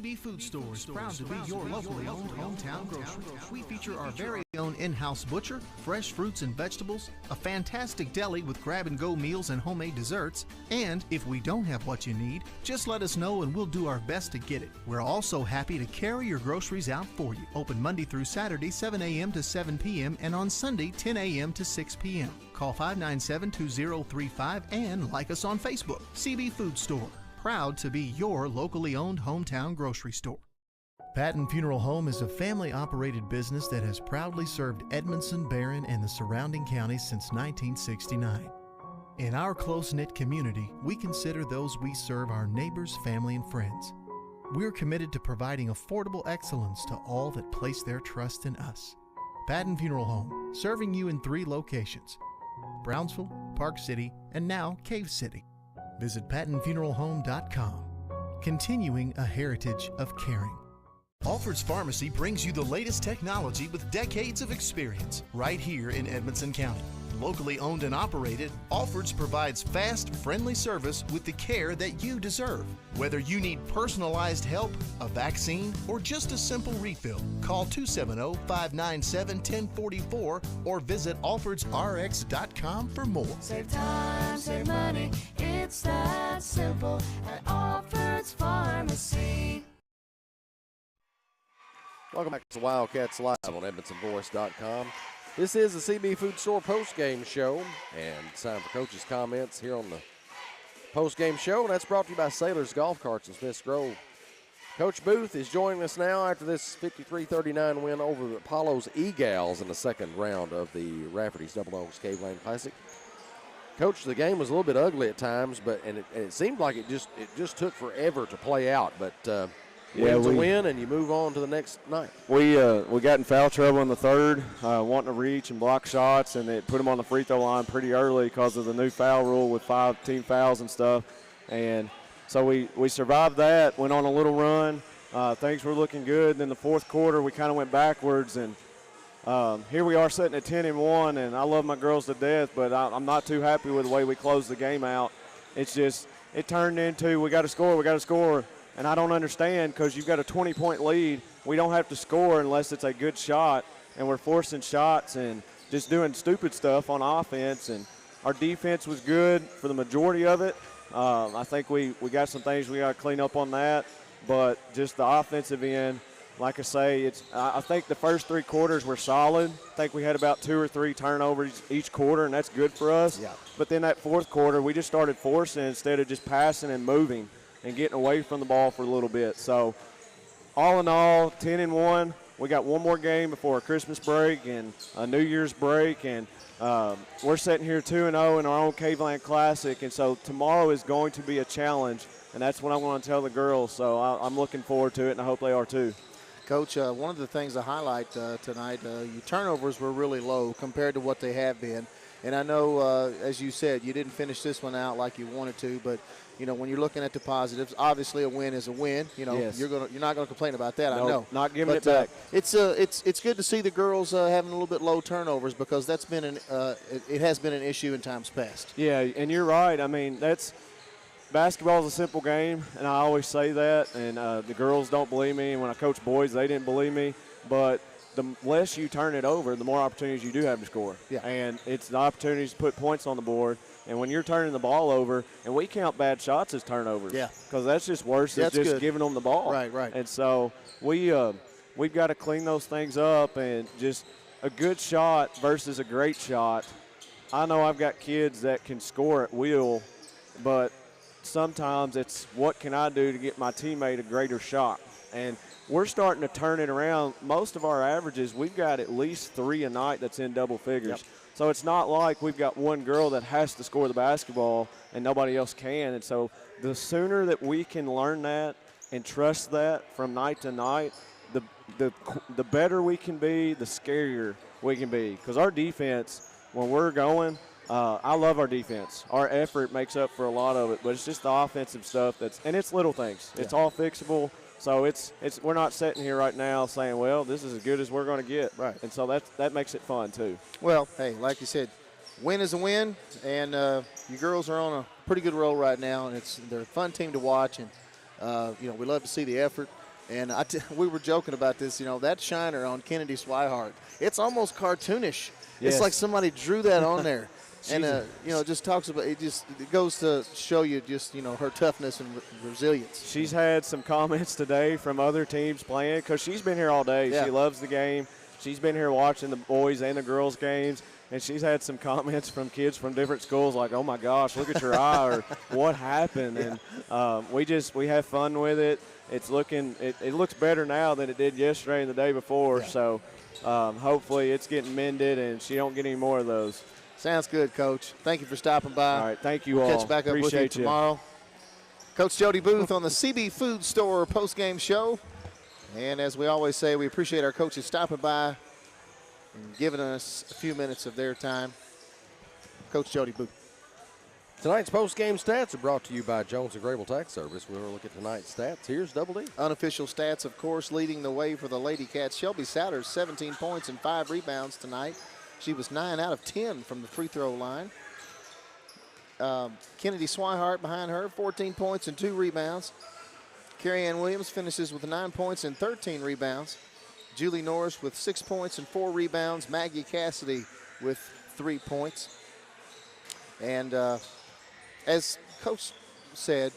CB Food Store is proud to be your locally owned hometown grocery. We feature our very own in-house butcher, fresh fruits and vegetables, a fantastic deli with grab-and-go meals and homemade desserts, and if we don't have what you need, just let us know and we'll do our best to get it. We're also happy to carry your groceries out for you. Open Monday through Saturday, 7 a.m. to 7 p.m. and on Sunday, 10 a.m. to 6 p.m. Call 597-2035 and like us on Facebook. CB Food Store. Proud to be your locally owned hometown grocery store. Patton Funeral Home is a family-operated business that has proudly served Edmondson, Barron, and the surrounding counties since 1969. In our close-knit community, we consider those we serve our neighbors, family, and friends. We're committed to providing affordable excellence to all that place their trust in us. Patton Funeral Home, serving you in 3 locations: Brownsville, Park City, and now Cave City. Visit PattonFuneralHome.com, continuing a heritage of caring. Alfred's Pharmacy brings you the latest technology with decades of experience right here in Edmonson County. Locally owned and operated, Alfred's provides fast, friendly service with the care that you deserve. Whether you need personalized help, a vaccine, or just a simple refill, call 270-597-1044 or visit alfredsrx.com for more. Save time, save money, it's that simple at Alfred's Pharmacy. Welcome back to Wildcats Live on EdmonsonVoice.com. This is the CB Food Store postgame show, and it's time for Coach's comments here on the postgame show, and that's brought to you by Sailors Golf Carts in Smiths Grove. Coach Booth is joining us now after this 53-39 win over the Apollo's E-Gals in the second round of the Rafferty's Double Dogs Caveland Classic. Coach, the game was a little bit ugly at times, but it seemed like it just took forever to play out, but win's a win, and you move on to the next night. We got in foul trouble in the third, wanting to reach and block shots, and it put them on the free throw line pretty early because of the new foul rule with 5 team fouls and stuff. And so we survived that, went on a little run. Things were looking good. Then the fourth quarter, we kind of went backwards, and here we are sitting at 10-1, and I love my girls to death, but I'm not too happy with the way we closed the game out. It's just it turned into we got to score. And I don't understand because you've got a 20-point lead. We don't have to score unless it's a good shot, and we're forcing shots and just doing stupid stuff on offense. And our defense was good for the majority of it. I think we got some things we got to clean up on that. But just the offensive end, like I say, I think the first 3 quarters were solid. I think we had about 2 or 3 turnovers each quarter, and that's good for us. Yeah. But then that fourth quarter, we just started forcing instead of just passing and moving and getting away from the ball for a little bit. So all in all, 10-1. We got one more game before a Christmas break and a New Year's break, and we're sitting here 2-0 in our own Caveland Classic, and so tomorrow is going to be a challenge, and that's what I want to tell the girls. So I'm looking forward to it, and I hope they are too. Coach, one of the things to highlight tonight, your turnovers were really low compared to what they have been. And I know, as you said, you didn't finish this one out like you wanted to, but you know, when you're looking at the positives, obviously a win is a win. You know, yes. you're not going to complain about that. No, I know. Not giving it back. It's good to see the girls having a little bit low turnovers because that's been it has been an issue in times past. Yeah, and you're right. I mean, basketball is a simple game, and I always say that. And the girls don't believe me, and when I coach boys, they didn't believe me. But the less you turn it over, the more opportunities you do have to score. Yeah. And it's the opportunities to put points on the board. And when you're turning the ball over, and we count bad shots as turnovers. Yeah. Because that's just worse than just good. giving them the ball. Right. And so we've got to clean those things up, and just a good shot versus a great shot. I know I've got kids that can score at will, but sometimes it's what can I do to get my teammate a greater shot. And we're starting to turn it around. Most of our averages, we've got at least 3 a night that's in double figures. Yep. So it's not like we've got one girl that has to score the basketball and nobody else can. And so the sooner that we can learn that and trust that from night to night, the better we can be, the scarier we can be. Because our defense, when we're going, I love our defense. Our effort makes up for a lot of it, but it's just the offensive stuff and it's little things. It's all fixable. So we're not sitting here right now saying, well, this is as good as we're going to get. Right. And so that makes it fun too. Well, hey, like you said, win is a win, and you girls are on a pretty good roll right now, and they're a fun team to watch, and we love to see the effort. And we were joking about this, that shiner on Kennedy Swihart, it's almost cartoonish. Yes. It's like somebody drew that on there. And, it just talks about it goes to show you just, her toughness and resilience. She's had some comments today from other teams playing because she's been here all day. Yeah. She loves the game. She's been here watching the boys and the girls' games, and she's had some comments from kids from different schools like, oh, my gosh, look at your eye, or what happened. Yeah. And we have fun with it. It's it looks better now than it did yesterday and the day before. Yeah. So hopefully it's getting mended and she don't get any more of those. Sounds good, Coach. Thank you for stopping by. All right, thank you all. Catch back up with you tomorrow. Coach Jody Booth on the CB Food Store postgame show. And as we always say, we appreciate our coaches stopping by and giving us a few minutes of their time. Coach Jody Booth. Tonight's post-game stats are brought to you by Jones & Grable Tax Service. We'll look at tonight's stats. Here's Double D. Unofficial stats, of course, leading the way for the Lady Cats. Shelby Souders, 17 points and 5 rebounds tonight. She was 9 out of 10 from the free throw line. Kennedy Swihart behind her, 14 points and 2 rebounds. Carrie Ann Williams finishes with 9 points and 13 rebounds. Julie Norris with 6 points and 4 rebounds. Maggie Cassidy with 3 points. And as Coach said,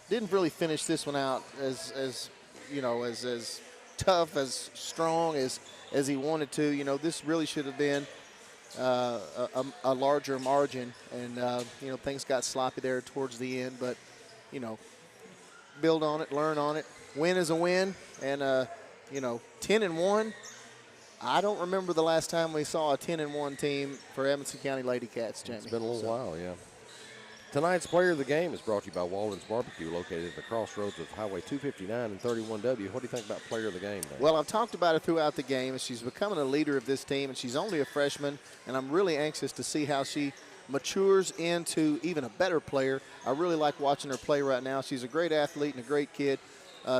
didn't really finish this one out as tough, as strong as he wanted to. This really should have been a larger margin, and things got sloppy there towards the end. But build on it, learn on it. Win is a win, and 10-1. I don't remember the last time we saw a 10-1 team for Edmonson County Lady Cats, Jamie. It's been a little while, yeah. Tonight's player of the game is brought to you by Walden's Barbecue, located at the crossroads of Highway 259 and 31W. What do you think about player of the game, Dan? Well, I've talked about it throughout the game, and she's becoming a leader of this team, and she's only a freshman, and I'm really anxious to see how she matures into even a better player. I really like watching her play right now. She's a great athlete and a great kid.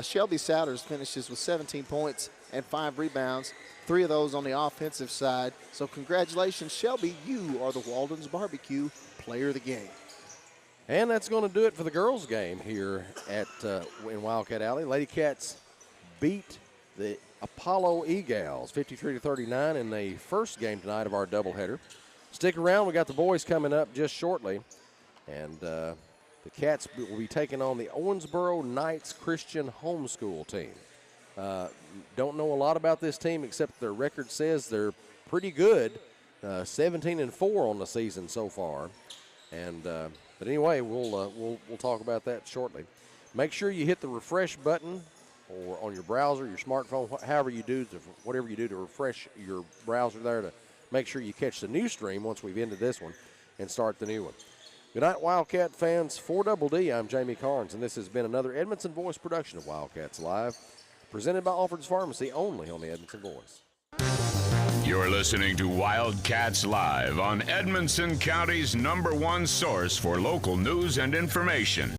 Shelby Souders finishes with 17 points and 5 rebounds, 3 of those on the offensive side. So congratulations, Shelby. You are the Walden's Barbecue player of the game. And that's going to do it for the girls' game here in Wildcat Alley. Lady Cats beat the Apollo E-Gals 53-39 in the first game tonight of our doubleheader. Stick around. We got the boys coming up just shortly. And the Cats will be taking on the Owensboro Knights Christian Homeschool team. Don't know a lot about this team except their record says they're pretty good, 17-4 on the season so far. And but anyway, we'll talk about that shortly. Make sure you hit the refresh button or on your browser, your smartphone, whatever you do to refresh your browser there to make sure you catch the new stream once we've ended this one and start the new one. Good night, Wildcat fans. For Double D, I'm Jamie Carnes, and this has been another Edmondson Voice production of Wildcats Live, presented by Alfred's Pharmacy, only on the Edmondson Voice. You're listening to Wildcats Live on Edmonson County's #1 source for local news and information.